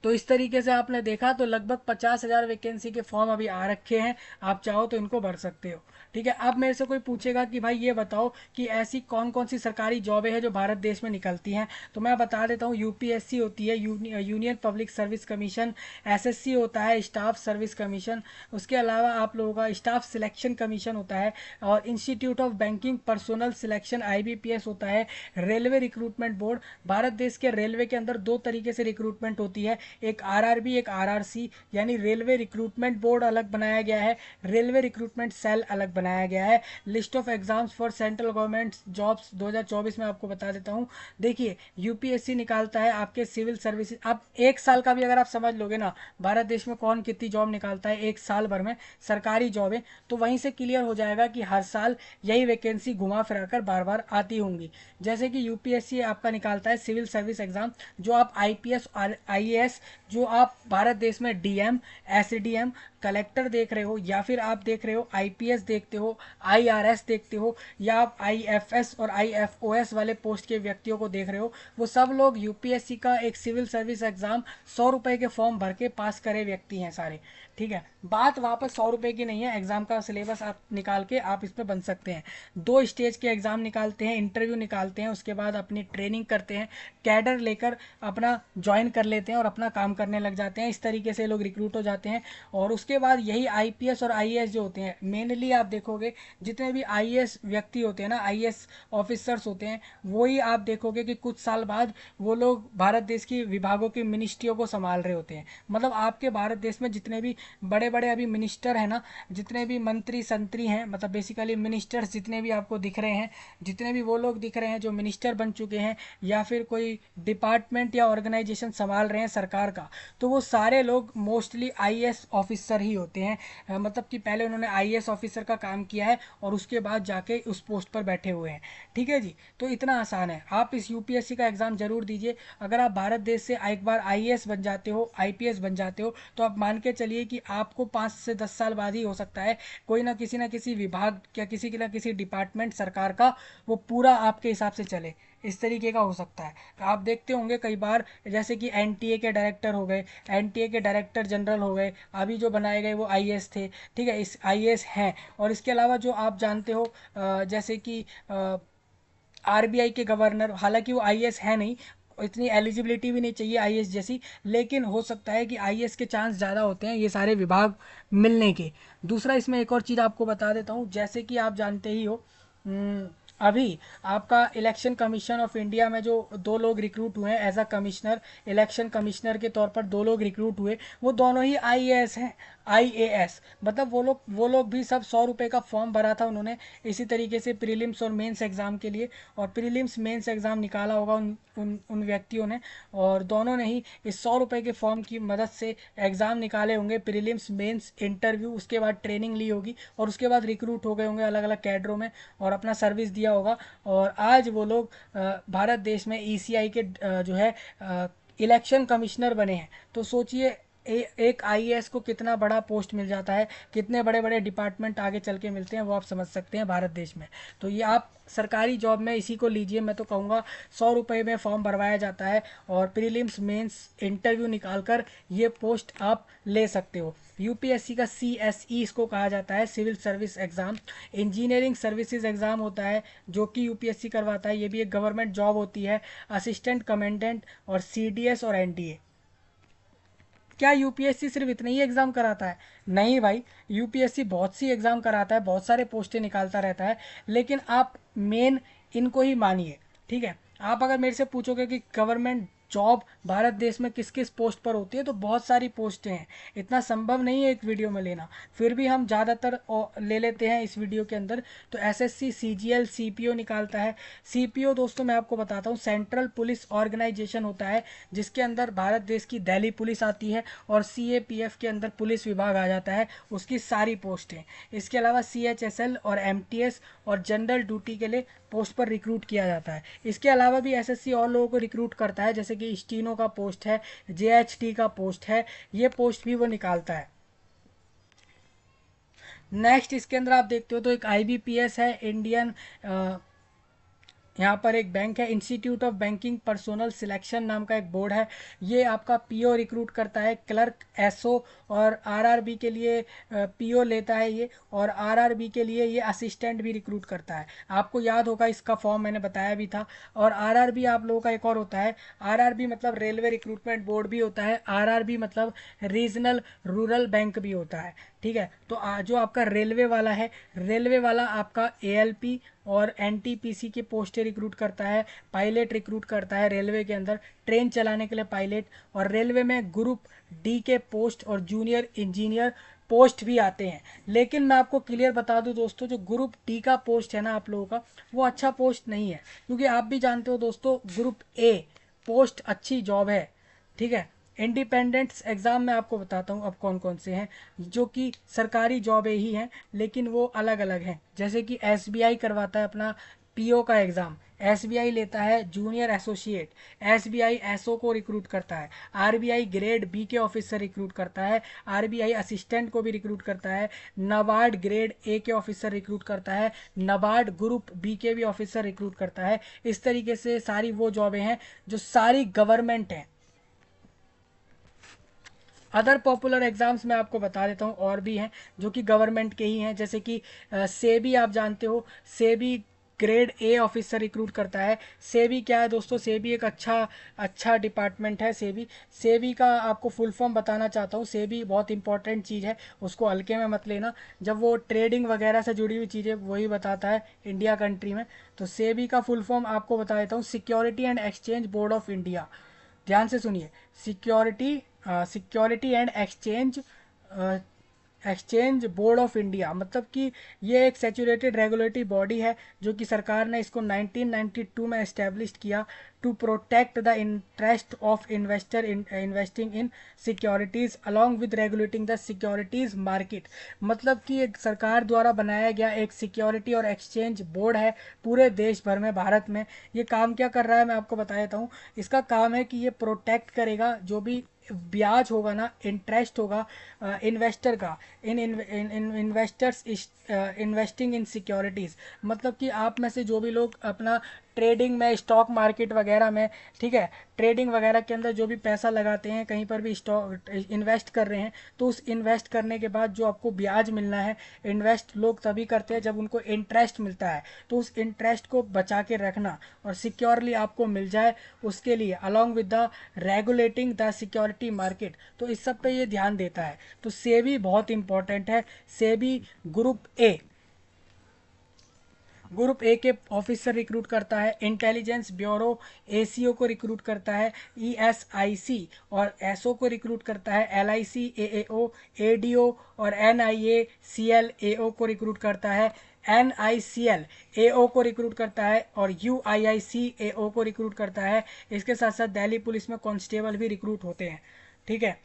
तो इस तरीके से आपने देखा, तो लगभग 50,000 वैकेंसी के फॉर्म अभी आ रखे हैं। आप चाहो तो इनको भर सकते हो। ठीक है, अब मेरे से कोई पूछेगा कि भाई ये बताओ कि ऐसी कौन कौन सी सरकारी जॉबें हैं जो भारत देश में निकलती हैं, तो मैं बता देता हूँ। यूपीएससी होती है, union public service commission. SSC होता है, स्टाफ सर्विस कमीशन। उसके अलावा आप लोगों का स्टाफ सिलेक्शन कमीशन होता है, और institute of banking personal selection IBPS होता है। रेलवे रिक्रूटमेंट बोर्ड, भारत देश के रेलवे के अंदर दो तरीके से रिक्रूटमेंट होती है, एक आरआरबी एक आरआरसी, यानी रेलवे रिक्रूटमेंट बोर्ड अलग बनाया गया है, रेलवे रिक्रूटमेंट सेल अलग बनाया गया है। List of exams for central government jobs 2024 में आपको बता देता हूँ। देखिए, यूपीएससी निकालता है आपके सिविल सर्विसेज। आप एक साल का भी अगर आप समझ लोगे ना, भारत देश में कौन कितनी जॉब निकालता है एक साल भर में सरकारी जॉबें, तो वहीं से क्लियर हो जाएगा कि हर साल यही वैकेंसी घुमा फिरा कर बार बार आती होंगी। जैसे कि यूपीएससी आपका निकालता है सिविल सर्विस एग्जाम, जो आप आईपीएस और आईएएस, जो आप भारत देश में डीएम, एसडीएम, कलेक्टर देख रहे हो, या फिर आप देख रहे हो आईपीएस देखते हो, आईआरएस देखते हो, या आप आईएफएस और आईएफओएस वाले पोस्ट के व्यक्तियों को देख रहे हो, वो सब लोग यूपीएससी का एक सिविल सर्विस एग्जाम 100 रुपये के फॉर्म भर के पास करे व्यक्ति हैं सारे। ठीक है, बात वहाँ पर 100 रुपये की नहीं है। एग्जाम का सिलेबस आप निकाल के आप इस पर बन सकते हैं। 2 स्टेज के एग्जाम निकालते हैं, इंटरव्यू निकालते हैं, उसके बाद अपनी ट्रेनिंग करते हैं, कैडर लेकर अपना ज्वाइन कर लेते हैं और अपना काम करने लग जाते हैं। इस तरीके से लोग रिक्रूट हो जाते हैं। और उसके बाद यही आईपीएस और आईएएस जो होते हैं, मेनली आप देखोगे जितने भी आईएएस व्यक्ति होते हैं ना, आईएएस ऑफिसर्स होते हैं, वही आप देखोगे कि कुछ साल बाद वो लोग भारत देश की विभागों की मिनिस्ट्रियों को संभाल रहे होते हैं। मतलब आपके भारत देश में जितने भी बड़े बड़े अभी मिनिस्टर हैं ना, जितने भी मंत्री संतरी हैं, मतलब बेसिकली मिनिस्टर्स जितने भी आपको दिख रहे हैं, जितने भी वो लोग दिख रहे हैं जो मिनिस्टर बन चुके हैं या फिर कोई डिपार्टमेंट या ऑर्गेनाइजेशन संभाल रहे हैं सरकार का, तो वो सारे लोग मोस्टली आईएएस ऑफिसर ही होते हैं। मतलब कि पहले उन्होंने आईएएस ऑफिसर का काम किया है और उसके बाद जाके उस पोस्ट पर बैठे हुए हैं। ठीक है जी, तो इतना आसान है। आप इस यूपीएससी का एग्ज़ाम जरूर दीजिए। अगर आप भारत देश से एक बार आईएएस बन जाते हो, आईपीएस बन जाते हो, तो आप मान के चलिए कि आपको 5 से 10 साल बाद ही हो सकता है कोई ना किसी विभाग या किसी ना किसी डिपार्टमेंट सरकार का वो पूरा आपके हिसाब से चले। इस तरीके का हो सकता है। आप देखते होंगे कई बार, जैसे कि एनटीए के डायरेक्टर हो गए, एनटीए के डायरेक्टर जनरल हो गए, अभी जो बनाए गए वो आईएएस थे। ठीक है, इस आईएएस हैं। और इसके अलावा जो आप जानते हो जैसे कि आरबीआई के गवर्नर, हालांकि वो आईएएस है नहीं, इतनी एलिजिबिलिटी भी नहीं चाहिए आईएएस जैसी, लेकिन हो सकता है कि आईएएस के चांस ज़्यादा होते हैं ये सारे विभाग मिलने के। दूसरा, इसमें एक और चीज़ आपको बता देता हूँ, जैसे कि आप जानते ही हो अभी आपका इलेक्शन कमीशन ऑफ इंडिया में जो 2 लोग रिक्रूट हुए हैं as a commissioner, election commissioner के तौर पर 2 लोग रिक्रूट हुए, वो दोनों ही आईएएस हैं। आईएएस मतलब वो लोग भी सब 100 रुपये का फॉर्म भरा था उन्होंने इसी तरीके से प्रीलिम्स और मेंस एग्ज़ाम के लिए, और प्रीलिम्स मेंस एग्ज़ाम निकाला होगा उन व्यक्तियों ने, और दोनों ने ही इस 100 रुपये के फॉर्म की मदद से एग्ज़ाम निकाले होंगे, प्रीलिम्स मेंस इंटरव्यू, उसके बाद ट्रेनिंग ली होगी और उसके बाद रिक्रूट हो गए होंगे अलग अलग कैडरों में और अपना सर्विस दिया होगा। और आज वो लोग भारत देश में ईसीआई के जो है इलेक्शन कमिश्नर बने हैं। तो सोचिए एक आईएएस को कितना बड़ा पोस्ट मिल जाता है, कितने बड़े बड़े डिपार्टमेंट आगे चल के मिलते हैं, वो आप समझ सकते हैं भारत देश में। तो ये आप सरकारी जॉब में इसी को लीजिए, मैं तो कहूँगा 100 रुपये में फॉर्म भरवाया जाता है और प्रीलिम्स मेंस इंटरव्यू निकाल कर ये पोस्ट आप ले सकते हो। यूपीएससी का सीएसई इसको कहा जाता है, civil service exam. Engineering services exam होता है जो कि यूपीएससी करवाता है, ये भी एक गवर्नमेंट जॉब होती है। असिस्टेंट कमेंडेंट और सीडीएस और एनडीए। क्या यूपीएससी सिर्फ इतने ही एग्ज़ाम कराता है? नहीं भाई, यूपीएससी बहुत सी एग्ज़ाम कराता है, बहुत सारे पोस्टें निकालता रहता है, लेकिन आप मेन इनको ही मानिए। ठीक है, आप अगर मेरे से पूछोगे कि गवर्नमेंट जॉब भारत देश में किस किस पोस्ट पर होती है, तो बहुत सारी पोस्टें हैं, इतना संभव नहीं है एक वीडियो में लेना, फिर भी हम ज़्यादातर ले लेते हैं इस वीडियो के अंदर। तो एसएससी सीजीएल सीपीओ निकालता है। सीपीओ दोस्तों मैं आपको बताता हूँ, सेंट्रल पुलिस ऑर्गेनाइजेशन होता है जिसके अंदर भारत देश की दिल्ली पुलिस आती है और सीएपीएफ के अंदर पुलिस विभाग आ जाता है, उसकी सारी पोस्टें। इसके अलावा सीएचएसएल और एमटीएस और जनरल ड्यूटी के लिए पोस्ट पर रिक्रूट किया जाता है। इसके अलावा भी एसएससी और लोगों को रिक्रूट करता है, जैसे कि स्टीनो का पोस्ट है, जेएचटी का पोस्ट है, ये पोस्ट भी वो निकालता है। नेक्स्ट इसके अंदर आप देखते हो तो एक आईबीपीएस है, इंडियन यहाँ पर एक बैंक है, institute of banking personnel selection नाम का एक बोर्ड है, ये आपका पीओ रिक्रूट करता है, क्लर्क, एसओ और आरआरबी के लिए पीओ लेता है ये, और आरआरबी के लिए ये असिस्टेंट भी रिक्रूट करता है। आपको याद होगा इसका फॉर्म मैंने बताया भी था। और आरआरबी आप लोगों का एक और होता है, आरआरबी मतलब रेलवे रिक्रूटमेंट बोर्ड भी होता है, आरआरबी मतलब रीजनल रूरल बैंक भी होता है। ठीक है, तो जो आपका रेलवे वाला है, रेलवे वाला आपका एएलपी और एनटीपीसी के पोस्टें रिक्रूट करता है, पायलट रिक्रूट करता है रेलवे के अंदर, ट्रेन चलाने के लिए पायलट, और रेलवे में ग्रुप डी के पोस्ट और जूनियर इंजीनियर पोस्ट भी आते हैं। लेकिन मैं आपको क्लियर बता दूं दोस्तों, जो ग्रुप डी का पोस्ट है ना आप लोगों का, वो अच्छा पोस्ट नहीं है, क्योंकि आप भी जानते हो दोस्तों ग्रुप ए पोस्ट अच्छी जॉब है। ठीक है, इंडिपेंडेंस एग्ज़ाम में आपको बताता हूँ अब कौन कौन से हैं जो कि सरकारी जॉबें ही हैं, लेकिन वो अलग अलग हैं। जैसे कि एसबीआई करवाता है अपना पीओ का एग्ज़ाम, एसबीआई लेता है जूनियर एसोसिएट, एसबीआई एसओ को रिक्रूट करता है, आरबीआई ग्रेड बी के ऑफिसर रिक्रूट करता है, आरबीआई असिस्टेंट को भी रिक्रूट करता है, नबार्ड ग्रेड ए के ऑफिसर रिक्रूट करता है, नबार्ड ग्रुप बी के भी ऑफिसर रिक्रूट करता है। इस तरीके से सारी वो जॉबें हैं जो सारी गवर्नमेंट हैं। अदर पॉपुलर एग्ज़ाम्स मैं आपको बता देता हूँ, और भी हैं जो कि गवर्नमेंट के ही हैं, जैसे कि सेबी आप जानते हो, SEBI grade A officer recruit करता है। सेबी क्या है दोस्तों, सेबी एक अच्छा डिपार्टमेंट है। सेबी सेबी का आपको फुल फॉर्म बताना चाहता हूँ। सेबी बहुत इंपॉर्टेंट चीज़ है, उसको हल्के में मत लेना, जब वो ट्रेडिंग वगैरह से जुड़ी हुई चीज़ें वही बताता है इंडिया कंट्री में। तो सेबी का फुल फॉर्म आपको बता देता हूँ, security and exchange board of India. ध्यान से सुनिए, security and exchange board of India, मतलब कि ये एक सैचुरेटेड रेगुलेटरी बॉडी है जो कि सरकार ने इसको 1992 में एस्टेब्लिश किया to protect the interest of investor investing in securities along with regulating the securities market. मतलब कि एक सरकार द्वारा बनाया गया एक सिक्योरिटी और एक्सचेंज बोर्ड है पूरे देश भर में, भारत में। ये काम क्या कर रहा है मैं आपको बता देता हूँ। इसका काम है कि ये प्रोटेक्ट करेगा जो भी ब्याज होगा ना, इंटरेस्ट होगा इन्वेस्टर का, इन इन्वेस्टर्स इन्वेस्टिंग इन सिक्योरिटीज़। मतलब कि आप में से जो भी लोग अपना ट्रेडिंग में, स्टॉक मार्केट वगैरह में, ठीक है, ट्रेडिंग वगैरह के अंदर जो भी पैसा लगाते हैं, कहीं पर भी स्टॉक इन्वेस्ट कर रहे हैं, तो उस इन्वेस्ट करने के बाद जो आपको ब्याज मिलना है, इन्वेस्ट लोग तभी करते हैं जब उनको इंटरेस्ट मिलता है, तो उस इंटरेस्ट को बचा के रखना और सिक्योरली आपको मिल जाए, उसके लिए along with the regulating the security market, तो इस सब पे ये ध्यान देता है। तो सेबी बहुत इंपॉर्टेंट है, SEBI group A. Group A के ऑफिसर रिक्रूट करता है, इंटेलिजेंस ब्यूरो एसीओ को रिक्रूट करता है, ईएसआईसी और एसओ को रिक्रूट करता है, एलआईसी एएओ एडीओ और एनआईए सीएलएओ को रिक्रूट करता है, एनआईसीएल एओ को रिक्रूट करता है और यूआईआईसी एओ को रिक्रूट करता है। इसके साथ साथ दिल्ली पुलिस में कांस्टेबल भी रिक्रूट होते हैं। ठीक है,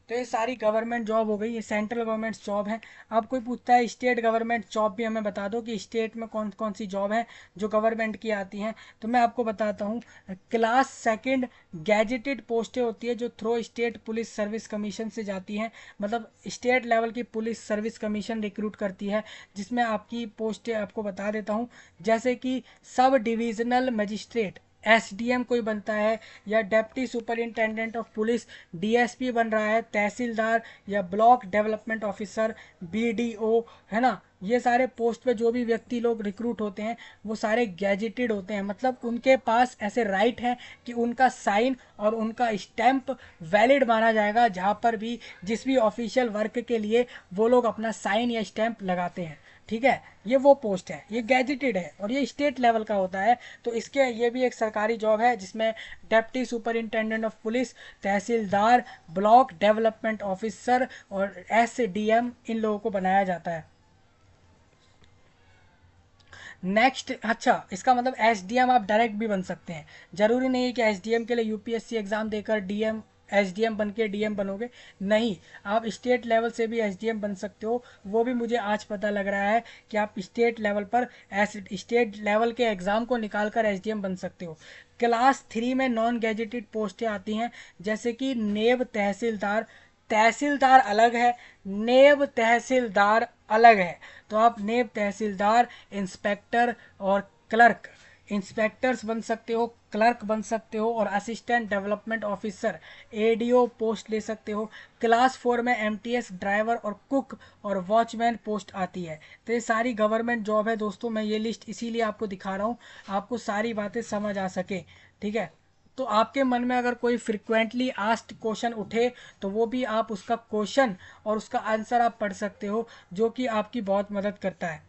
तो ये सारी गवर्नमेंट जॉब हो गई, ये सेंट्रल गवर्नमेंट जॉब है। अब कोई पूछता है स्टेट गवर्नमेंट जॉब भी हमें बता दो कि स्टेट में कौन कौन सी जॉब है जो गवर्नमेंट की आती हैं, तो मैं आपको बताता हूँ। क्लास सेकंड गैजेटेड पोस्टें होती है जो through state police service commission से जाती हैं, मतलब स्टेट लेवल की पुलिस सर्विस कमीशन रिक्रूट करती है, जिसमें आपकी पोस्टें आपको बता देता हूँ, जैसे कि सब डिविजनल मजिस्ट्रेट एसडीएम कोई बनता है, या deputy superintendent of police DSP बन रहा है, तहसीलदार या ब्लॉक डेवलपमेंट ऑफिसर बीडीओ, है ना। ये सारे पोस्ट पे जो भी व्यक्ति लोग रिक्रूट होते हैं वो सारे गैजेटेड होते हैं, मतलब उनके पास ऐसे राइट हैं कि उनका साइन और उनका स्टैंप वैलिड माना जाएगा, जहाँ पर भी जिस भी ऑफिशियल वर्क के लिए वो लोग अपना साइन या स्टैंप लगाते हैं। ठीक है, ये वो पोस्ट है, ये गैजेटेड है और ये स्टेट लेवल का होता है। तो इसके ये भी एक सरकारी जॉब है जिसमें deputy superintendent of police, tehsildar, block development officer और एसडीएम इन लोगों को बनाया जाता है। नेक्स्ट, अच्छा, इसका मतलब एसडीएम आप डायरेक्ट भी बन सकते हैं, जरूरी नहीं है कि एसडीएम के लिए यूपीएससी एग्जाम देकर डीएम एसडीएम बन के डीएम बनोगे, नहीं, आप स्टेट लेवल से भी एसडीएम बन सकते हो। वो भी मुझे आज पता लग रहा है कि आप स्टेट लेवल पर स्टेट लेवल के एग्ज़ाम को निकाल कर एसडीएम बन सकते हो। क्लास 3 में नॉन गैजेटेड पोस्टें आती हैं, जैसे कि नेब तहसीलदार, तहसीलदार अलग है, नेब तहसीलदार अलग है। तो आप नेब तहसीलदार, इंस्पेक्टर और क्लर्क, इंस्पेक्टर्स बन सकते हो, क्लर्क बन सकते हो और assistant development officer ADO post ले सकते हो। क्लास 4 में एमटीएस ड्राइवर और कुक और वॉचमैन पोस्ट आती है। तो ये सारी गवर्नमेंट जॉब है दोस्तों, मैं ये लिस्ट इसीलिए आपको दिखा रहा हूँ, आपको सारी बातें समझ आ सके। ठीक है, तो आपके मन में अगर कोई फ्रिक्वेंटली आस्क्ड क्वेश्चन उठे तो वो भी आप उसका क्वेश्चन और उसका आंसर आप पढ़ सकते हो, जो कि आपकी बहुत मदद करता है।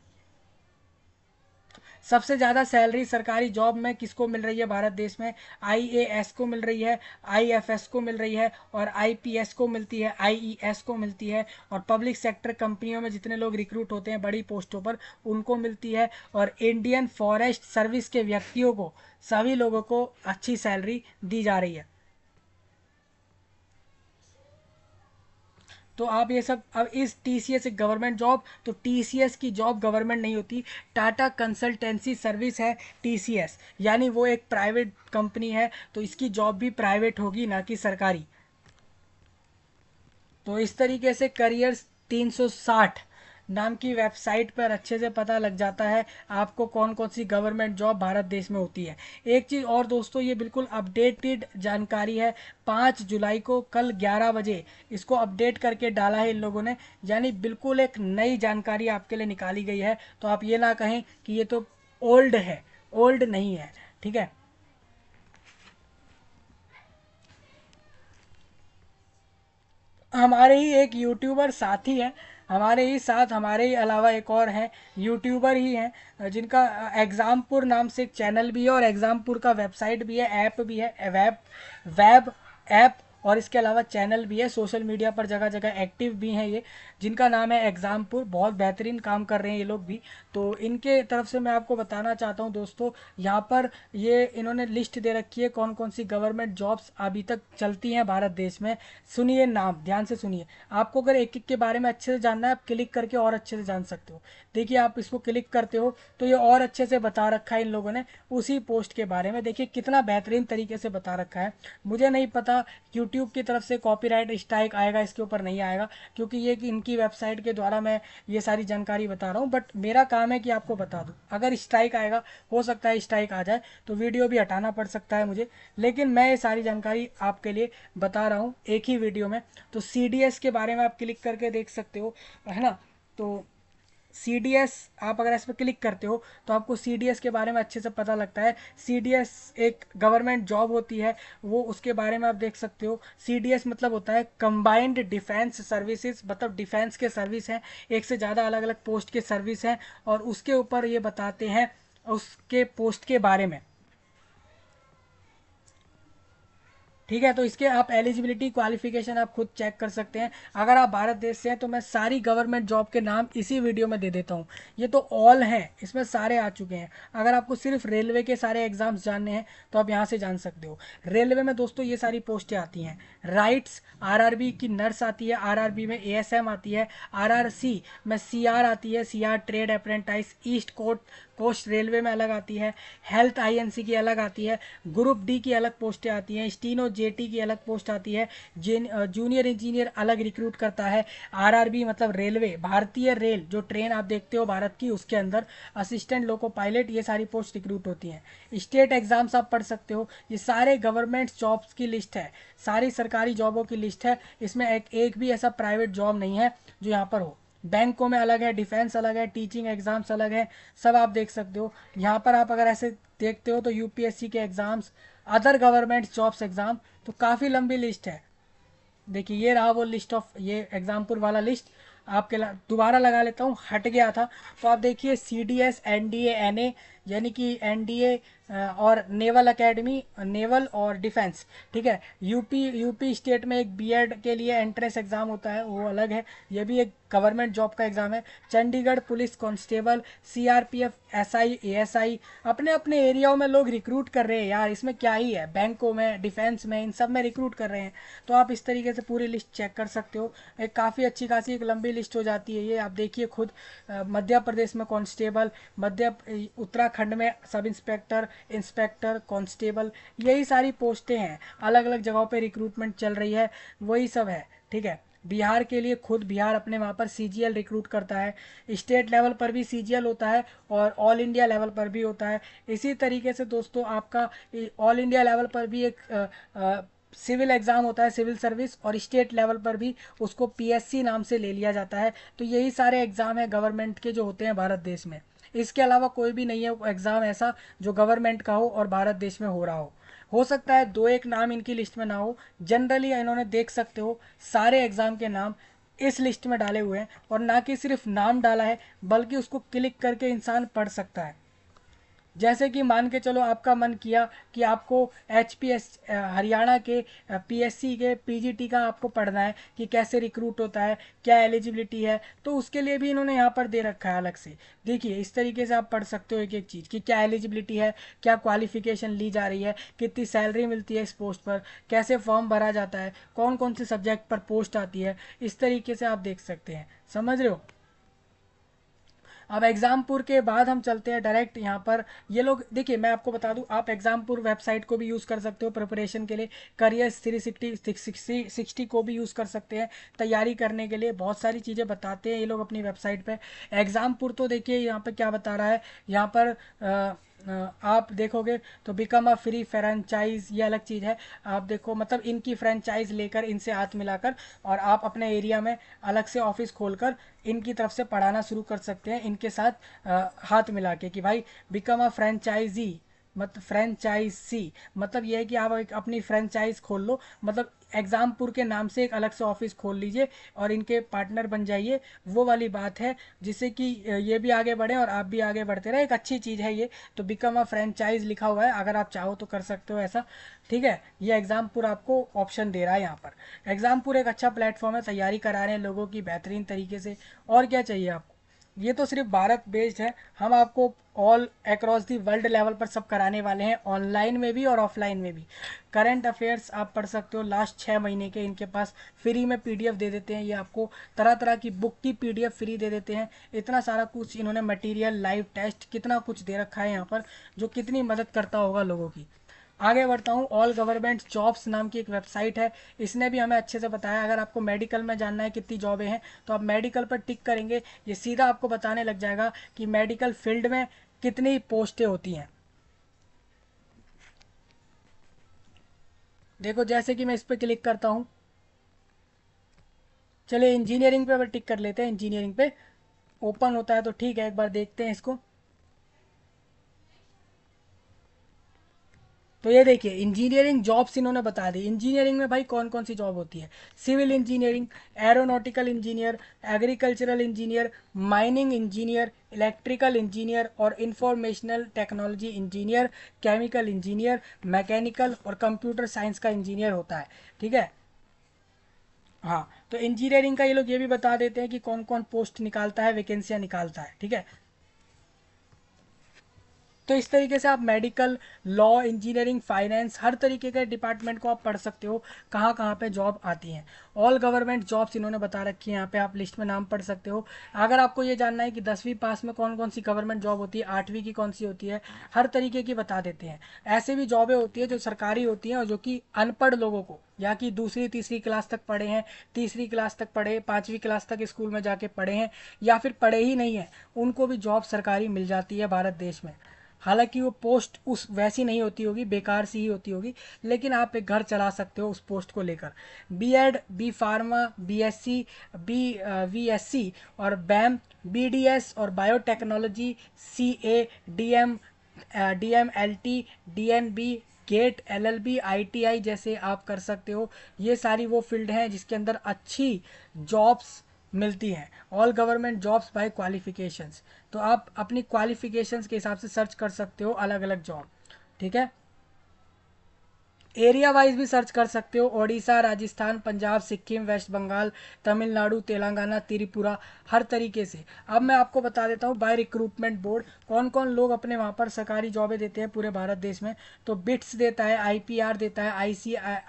सबसे ज़्यादा सैलरी सरकारी जॉब में किसको मिल रही है भारत देश में? आईएएस को मिल रही है, आईएफएस को मिल रही है और आईपीएस को मिलती है, आईईएस को मिलती है, और पब्लिक सेक्टर कंपनियों में जितने लोग रिक्रूट होते हैं बड़ी पोस्टों पर उनको मिलती है, और इंडियन फॉरेस्ट सर्विस के व्यक्तियों को, सभी लोगों को अच्छी सैलरी दी जा रही है। तो आप ये सब, अब इस टीसीएस एक गवर्नमेंट जॉब, तो टीसीएस की जॉब गवर्नमेंट नहीं होती, टाटा कंसल्टेंसी सर्विस है टीसीएस, यानी वो एक प्राइवेट कंपनी है, तो इसकी जॉब भी प्राइवेट होगी ना कि सरकारी। तो इस तरीके से करियर्स 360 नाम की वेबसाइट पर अच्छे से पता लग जाता है आपको कौन कौन सी गवर्नमेंट जॉब भारत देश में होती है। एक चीज़ और दोस्तों, ये बिल्कुल अपडेटेड जानकारी है, 5 जुलाई को कल 11 बजे इसको अपडेट करके डाला है इन लोगों ने, यानी बिल्कुल एक नई जानकारी आपके लिए निकाली गई है। तो आप ये ना कहें कि ये तो ओल्ड है, ओल्ड नहीं है। ठीक है, हमारे ही एक यूट्यूबर साथी हैं, हमारे ही साथ, हमारे ही अलावा एक और हैं यूट्यूबर ही हैं, जिनका एग्ज़ामपुर नाम से एक चैनल भी है और एग्ज़ामपुर का वेबसाइट भी है, ऐप भी है, वेब वेब ऐप, और इसके अलावा चैनल भी है, सोशल मीडिया पर जगह जगह एक्टिव भी हैं ये, जिनका नाम है एग्ज़ामपुर, बहुत बेहतरीन काम कर रहे हैं ये लोग भी। तो इनके तरफ से मैं आपको बताना चाहता हूँ दोस्तों, यहाँ पर ये इन्होंने लिस्ट दे रखी है कौन कौन सी गवर्नमेंट जॉब्स अभी तक चलती हैं भारत देश में। सुनिए नाम, ध्यान से सुनिए, आपको अगर एक एक के बारे में अच्छे से जानना है आप क्लिक करके और अच्छे से जान सकते हो। देखिए, आप इसको क्लिक करते हो तो ये और अच्छे से बता रखा है इन लोगों ने उसी पोस्ट के बारे में, देखिए कितना बेहतरीन तरीके से बता रखा है। मुझे नहीं पता यूट्यूब की तरफ से कॉपीराइट स्ट्राइक आएगा, इसके ऊपर नहीं आएगा, क्योंकि ये कि इनकी वेबसाइट के द्वारा मैं ये सारी जानकारी बता रहा हूँ, बट मेरा काम है कि आपको बता दूँ। अगर स्ट्राइक आएगा, हो सकता है स्ट्राइक आ जाए तो वीडियो भी हटाना पड़ सकता है मुझे, लेकिन मैं ये सारी जानकारी आपके लिए बता रहा हूँ एक ही वीडियो में। तो सीडीएस के बारे में आप क्लिक करके देख सकते हो, है ना। तो सीडीएस, आप अगर इस पर क्लिक करते हो तो आपको सीडीएस के बारे में अच्छे से पता लगता है। सीडीएस एक गवर्नमेंट जॉब होती है, वो उसके बारे में आप देख सकते हो। सीडीएस मतलब होता है कंबाइंड डिफेंस सर्विसेज, मतलब डिफेंस के सर्विस हैं, एक से ज़्यादा अलग अलग पोस्ट के सर्विस हैं, और उसके ऊपर ये बताते हैं उसके पोस्ट के बारे में। ठीक है, तो इसके आप एलिजिबिलिटी क्वालिफिकेशन आप खुद चेक कर सकते हैं। अगर आप भारत देश से हैं तो मैं सारी गवर्नमेंट जॉब के नाम इसी वीडियो में दे देता हूँ। ये तो ऑल हैं, इसमें सारे आ चुके हैं। अगर आपको सिर्फ रेलवे के सारे एग्जाम्स जानने हैं तो आप यहाँ से जान सकते हो। रेलवे में दोस्तों ये सारी पोस्टें आती हैं। राइट्स, आरआरबी की नर्स आती है, आरआरबी में एएसएम आती है, आरआरसी में सीआर आती है, CR trade apprentice, east coast railway में अलग आती है, हेल्थ आईएनसी की अलग आती है, ग्रुप डी की अलग पोस्टें आती हैं, स्टीनो जेटी की अलग पोस्ट आती है, जूनियर इंजीनियर अलग रिक्रूट करता है। आरआरबी मतलब रेलवे, भारतीय रेल जो ट्रेन आप देखते हो भारत की, उसके अंदर असिस्टेंट लोको पायलट, ये सारी पोस्ट रिक्रूट होती हैं। स्टेट एग्जाम्स आप पढ़ सकते हो। ये सारे गवर्नमेंट जॉब्स की लिस्ट है, सारी सरकारी जॉबों की लिस्ट है। इसमें एक भी ऐसा प्राइवेट जॉब नहीं है जो यहाँ पर हो। बैंकों में अलग है, डिफेंस अलग है, टीचिंग एग्जाम्स अलग है, सब आप देख सकते हो यहाँ पर। आप अगर ऐसे देखते हो तो यूपीएससी के exams, other government jobs exam, तो काफ़ी लंबी लिस्ट है। देखिए ये रहा वो लिस्ट ऑफ, ये एग्जामपुर वाला लिस्ट आपके दोबारा लगा लेता हूँ, हट गया था। तो आप देखिए सीडीएस, एनडीए, एनए यानी कि एनडीए और नेवल एकेडमी, नेवल और डिफेंस। ठीक है, यूपी स्टेट में एक बीएड के लिए एंट्रेंस एग्ज़ाम होता है, वो अलग है, ये भी एक गवर्नमेंट जॉब का एग्ज़ाम है। Chandigarh police constable, CRPF, SI, ASI, अपने अपने एरियाओं में लोग रिक्रूट कर रहे हैं यार, इसमें क्या ही है, बैंकों में, डिफेंस में, इन सब में रिक्रूट कर रहे हैं। तो आप इस तरीके से पूरी लिस्ट चेक कर सकते हो। एक काफ़ी अच्छी खासी एक लंबी लिस्ट हो जाती है ये, आप देखिए खुद। मध्य प्रदेश में कांस्टेबल, उत्तराखंड में सब इंस्पेक्टर, इंस्पेक्टर, कांस्टेबल, यही सारी पोस्टें हैं। अलग अलग जगहों पे रिक्रूटमेंट चल रही है, वही सब है। ठीक है, बिहार के लिए खुद बिहार अपने वहाँ पर सीजीएल रिक्रूट करता है। स्टेट लेवल पर भी सीजीएल होता है और ऑल इंडिया लेवल पर भी होता है। इसी तरीके से दोस्तों आपका ऑल इंडिया लेवल पर भी एक सिविल एग्ज़ाम होता है, सिविल सर्विस, और स्टेट लेवल पर भी उसको पीएससी नाम से ले लिया जाता है। तो यही सारे एग्ज़ाम है गवर्नमेंट के जो होते हैं भारत देश में। इसके अलावा कोई भी नहीं है एग्ज़ाम ऐसा जो गवर्नमेंट का हो और भारत देश में हो रहा हो सकता है दो एक नाम इनकी लिस्ट में ना हो। जनरली इन्होंने, देख सकते हो, सारे एग्ज़ाम के नाम इस लिस्ट में डाले हुए हैं, और ना कि सिर्फ नाम डाला है बल्कि उसको क्लिक करके इंसान पढ़ सकता है। जैसे कि मान के चलो आपका मन किया कि आपको एचपीएस हरियाणा के पीएससी के पीजीटी का आपको पढ़ना है कि कैसे रिक्रूट होता है, क्या एलिजिबिलिटी है, तो उसके लिए भी इन्होंने यहाँ पर दे रखा है अलग से। देखिए इस तरीके से आप पढ़ सकते हो एक एक चीज़ कि क्या एलिजिबिलिटी है, क्या क्वालिफिकेशन ली जा रही है, कितनी सैलरी मिलती है इस पोस्ट पर, कैसे फॉर्म भरा जाता है, कौन कौन से सब्जेक्ट पर पोस्ट आती है, इस तरीके से आप देख सकते हैं। समझ रहे हो? अब एग्जामपुर के बाद हम चलते हैं डायरेक्ट यहाँ पर। ये लोग देखिए, मैं आपको बता दूं, आप एग्जामपुर वेबसाइट को भी यूज़ कर सकते हो प्रिपरेशन के लिए, करियर 360 को भी यूज़ कर सकते हैं तैयारी करने के लिए। बहुत सारी चीज़ें बताते हैं ये लोग अपनी वेबसाइट पे। एग्जामपुर तो देखिए यहाँ पे क्या बता रहा है, यहाँ पर आप देखोगे तो बिकम अ फ्री फ्रेंचाइज, ये अलग चीज़ है। आप देखो मतलब इनकी फ्रेंचाइज लेकर, इनसे हाथ मिलाकर, और आप अपने एरिया में अलग से ऑफिस खोलकर इनकी तरफ से पढ़ाना शुरू कर सकते हैं, इनके साथ हाथ मिला के कि भाई बिकम अ फ्रेंचाइजी, मतलब फ्रेंचाइजी मतलब ये है कि आप एक अपनी फ्रेंचाइज खोल लो, मतलब एग्जामपुर के नाम से एक अलग से ऑफिस खोल लीजिए और इनके पार्टनर बन जाइए। वो वाली बात है, जिससे कि ये भी आगे बढ़े और आप भी आगे बढ़ते रहे। एक अच्छी चीज़ है ये। तो बिकम अ फ्रेंचाइज लिखा हुआ है, अगर आप चाहो तो कर सकते हो ऐसा। ठीक है, ये एग्जामपुर आपको ऑप्शन दे रहा है यहाँ पर। एग्जामपुर एक अच्छा प्लेटफॉर्म है, तैयारी करा रहे हैं लोगों की बेहतरीन तरीके से। और क्या चाहिए आपको? ये तो सिर्फ भारत बेस्ड है, हम आपको all across the world level पर सब कराने वाले हैं, ऑनलाइन में भी और ऑफलाइन में भी। करंट अफेयर्स आप पढ़ सकते हो लास्ट 6 महीने के, इनके पास फ्री में पीडीएफ दे देते हैं। ये आपको तरह तरह की बुक की पीडीएफ फ्री दे देते हैं। इतना सारा कुछ इन्होंने मटेरियल, लाइव टेस्ट, कितना कुछ दे रखा है यहाँ पर, जो कितनी मदद करता होगा लोगों की। आगे बढ़ता हूँ, ऑल गवर्नमेंट जॉब्स नाम की एक वेबसाइट है, इसने भी हमें अच्छे से बताया। अगर आपको मेडिकल में जानना है कितनी जॉबें हैं, तो आप मेडिकल पर टिक करेंगे, ये सीधा आपको बताने लग जाएगा कि मेडिकल फील्ड में कितनी पोस्टें होती हैं। देखो जैसे कि मैं इस पर क्लिक करता हूँ, चलिए इंजीनियरिंग पे टिक कर लेते हैं। इंजीनियरिंग पे ओपन होता है तो ठीक है, एक बार देखते हैं इसको। तो ये देखिए इंजीनियरिंग जॉब्स इन्होंने बता दी। इंजीनियरिंग में भाई कौन कौन सी जॉब होती है? Civil engineering, aeronautical engineer, agricultural engineer, mining engineer, electrical engineer और informational technology engineer, chemical engineer, mechanical और कंप्यूटर साइंस का इंजीनियर होता है। ठीक है। हाँ, तो इंजीनियरिंग का ये लोग ये भी बता देते हैं कि कौन कौन पोस्ट निकालता है, वैकेंसियाँ निकालता है। ठीक है। तो इस तरीके से आप मेडिकल, लॉ, इंजीनियरिंग, फाइनेंस, हर तरीके के डिपार्टमेंट को आप पढ़ सकते हो, कहाँ कहाँ पे जॉब आती हैं। ऑल गवर्नमेंट जॉब्स इन्होंने बता रखी है, यहाँ पे आप लिस्ट में नाम पढ़ सकते हो। अगर आपको ये जानना है कि 10वीं पास में कौन कौन सी गवर्नमेंट जॉब होती है, 8वीं की कौन सी होती है, हर तरीके की बता देते हैं। ऐसे भी जॉबें होती है जो सरकारी होती हैं और जो कि अनपढ़ लोगों को, या कि दूसरी तीसरी क्लास तक पढ़े हैं, तीसरी क्लास तक पढ़े, 5वीं क्लास तक स्कूल में जाके पढ़े हैं, या फिर पढ़े ही नहीं हैं, उनको भी जॉब सरकारी मिल जाती है भारत देश में। हालांकि वो पोस्ट उस वैसी नहीं होती होगी, बेकार सी ही होती होगी, लेकिन आप एक घर चला सकते हो उस पोस्ट को लेकर। BEd, B pharma, BSc, VSc और बैम, बीडीएस और biotechnology, CA, DM, DMLT, DNB, GATE, LLB, ITI जैसे आप कर सकते हो। ये सारी वो फील्ड हैं जिसके अंदर अच्छी जॉब्स मिलती हैं। All government jobs by qualifications. तो आप अपनी क्वालिफिकेशंस के हिसाब से सर्च कर सकते हो अलग अलग जॉब। ठीक है। एरिया वाइज भी सर्च कर सकते हो, ओडिशा, राजस्थान, पंजाब, सिक्किम, वेस्ट बंगाल, तमिलनाडु, तेलंगाना, त्रिपुरा, हर तरीके से। अब मैं आपको बता देता हूँ बाय रिक्रूटमेंट बोर्ड कौन कौन लोग अपने वहाँ पर सरकारी जॉबें देते हैं पूरे भारत देश में। तो बिट्स देता है, आईपीआर देता है,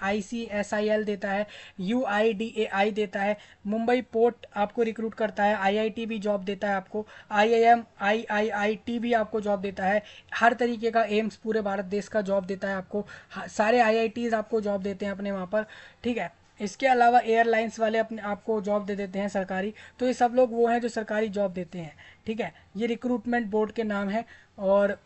आईसीएसआईएल देता है, यूआईडीएआई देता है, मुंबई पोर्ट आपको रिक्रूट करता है, आईआईटी भी जॉब देता है आपको, आईआईएम, आईआईआईटी भी आपको जॉब देता है, हर तरीके का एम्स पूरे भारत देश का जॉब देता है आपको, सारे आईआईटीज आपको जॉब देते हैं अपने वहाँ पर। ठीक है। इसके अलावा एयरलाइंस वाले अपने आपको जॉब दे देते हैं सरकारी। तो ये सब लोग वो हैं जो सरकारी जॉब देते हैं। ठीक है। ये रिक्रूटमेंट बोर्ड के नाम है। और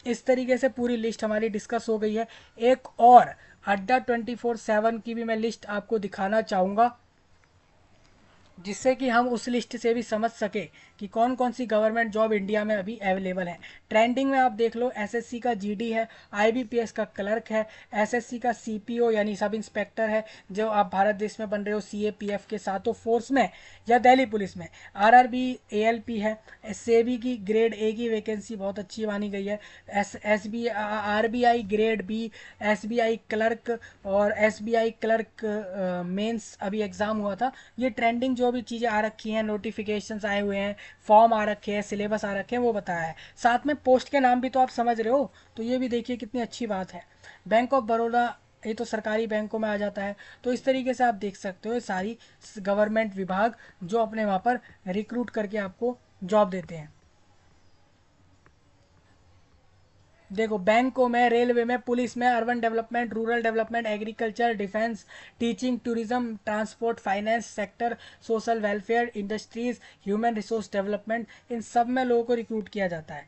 इस तरीके से पूरी लिस्ट हमारी डिस्कस हो गई है। एक और अड्डा 24/7 की भी मैं लिस्ट आपको दिखाना चाहूँगा, जिससे कि हम उस लिस्ट से भी समझ सके कि कौन कौन सी गवर्नमेंट जॉब इंडिया में अभी अवेलेबल है। ट्रेंडिंग में आप देख लो, एसएससी का जीडी है, आईबीपीएस का क्लर्क है, एसएससी का सीपीओ यानी सब इंस्पेक्टर है, जो आप भारत देश में बन रहे हो सीएपीएफ के साथों फोर्स में या दिल्ली पुलिस में। आरआरबी, एएलपी है, सेबी की ग्रेड ए की वैकेंसी बहुत अच्छी मानी गई है, एस बी RBI grade B, SBI clerk और एसबीआई क्लर्क मेंस अभी एग्ज़ाम हुआ था। ये ट्रेंडिंग जो भी चीज़ें आ रखी हैं, नोटिफिकेशंस आए हुए हैं, फॉर्म आ रखे हैं, सिलेबस आ रखे हैं, वो बताया है। साथ में पोस्ट के नाम भी तो आप समझ रहे हो, तो ये भी देखिए कितनी अच्छी बात है। बैंक ऑफ बड़ौदा, ये तो सरकारी बैंकों में आ जाता है। तो इस तरीके से आप देख सकते हो ये सारी गवर्नमेंट विभाग जो अपने वहाँ पर रिक्रूट करके आपको जॉब देते हैं। देखो बैंकों में, रेलवे में, पुलिस में, urban development, rural development, agriculture, defence, teaching, tourism, transport, finance sector, social welfare, industries, human resource development, इन सब में लोगों को रिक्रूट किया जाता है।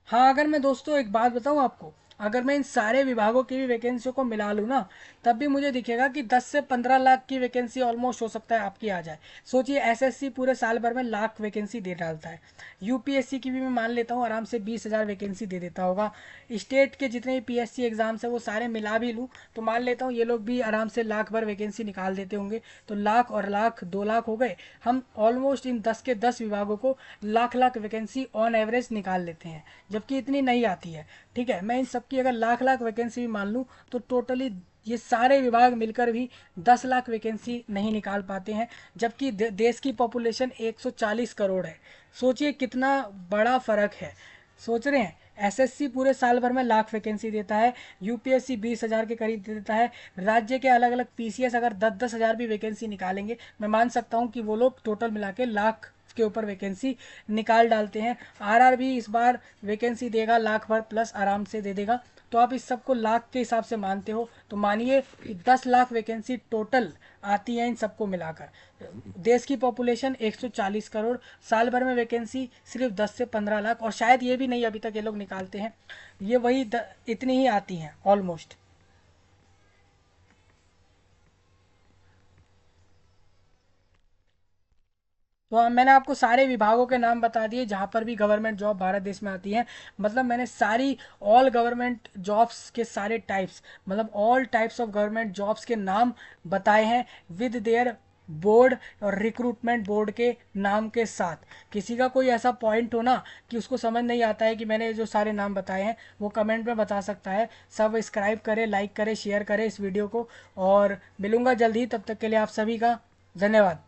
हाँ, अगर मैं दोस्तों एक बात बताऊँ आपको, अगर मैं इन सारे विभागों की भी वैकेंसियों को मिला लूँ ना, तब भी मुझे दिखेगा कि 10 से 15 लाख की वैकेंसी ऑलमोस्ट हो सकता है आपकी आ जाए। सोचिए एसएससी पूरे साल भर में लाख वैकेंसी दे डालता है। यूपीएससी की भी मैं मान लेता हूँ आराम से 20,000 वैकेंसी दे देता होगा। स्टेट के जितने भी पीएससी एग्जाम्स है वो सारे मिला भी लूँ तो मान लेता हूँ ये लोग भी आराम से लाख भर वैकेंसी निकाल देते होंगे। तो लाख और लाख 2 लाख हो गए। हम ऑलमोस्ट इन 10 के 10 विभागों को lakh lakh vacancy on average निकाल लेते हैं, जबकि इतनी नहीं आती है। ठीक है। मैं इन सबकी अगर लाख लाख वैकेंसी भी मान लूँ तो टोटली ये सारे विभाग मिलकर भी 10 लाख वैकेंसी नहीं निकाल पाते हैं, जबकि देश की पॉपुलेशन 140 करोड़ है। सोचिए कितना बड़ा फर्क है। सोच रहे हैं, एसएससी पूरे साल भर में लाख वैकेंसी देता है, यूपीएससी 20,000 के करीब दे देता है, राज्य के अलग अलग पीसीएस अगर 10-10 हज़ार भी वैकेंसी निकालेंगे, मैं मान सकता हूँ कि वो लोग टोटल मिला के लाख के ऊपर वैकेंसी निकाल डालते हैं। आरआरबी इस बार वैकेंसी देगा लाख भर प्लस आराम से दे देगा। तो आप इस सबको लाख के हिसाब से मानते हो तो मानिए कि 10 लाख वैकेंसी टोटल आती है इन सबको मिलाकर। देश की पॉपुलेशन 140 करोड़, साल भर में वैकेंसी सिर्फ 10 से 15 लाख, और शायद ये भी नहीं अभी तक ये लोग निकालते हैं। ये वही इतनी ही आती हैं ऑलमोस्ट। तो मैंने आपको सारे विभागों के नाम बता दिए जहाँ पर भी गवर्नमेंट जॉब भारत देश में आती है। मतलब मैंने सारी ऑल गवर्नमेंट जॉब्स के सारे टाइप्स, मतलब all types of government jobs के नाम बताए हैं विद देयर बोर्ड और रिक्रूटमेंट बोर्ड के नाम के साथ। किसी का कोई ऐसा पॉइंट हो ना कि उसको समझ नहीं आता है कि मैंने जो सारे नाम बताए हैं, वो कमेंट में बता सकता है। सब्सक्राइब करें, लाइक करें, शेयर करें इस वीडियो को, और मिलूंगा जल्द ही। तब तक के लिए आप सभी का धन्यवाद।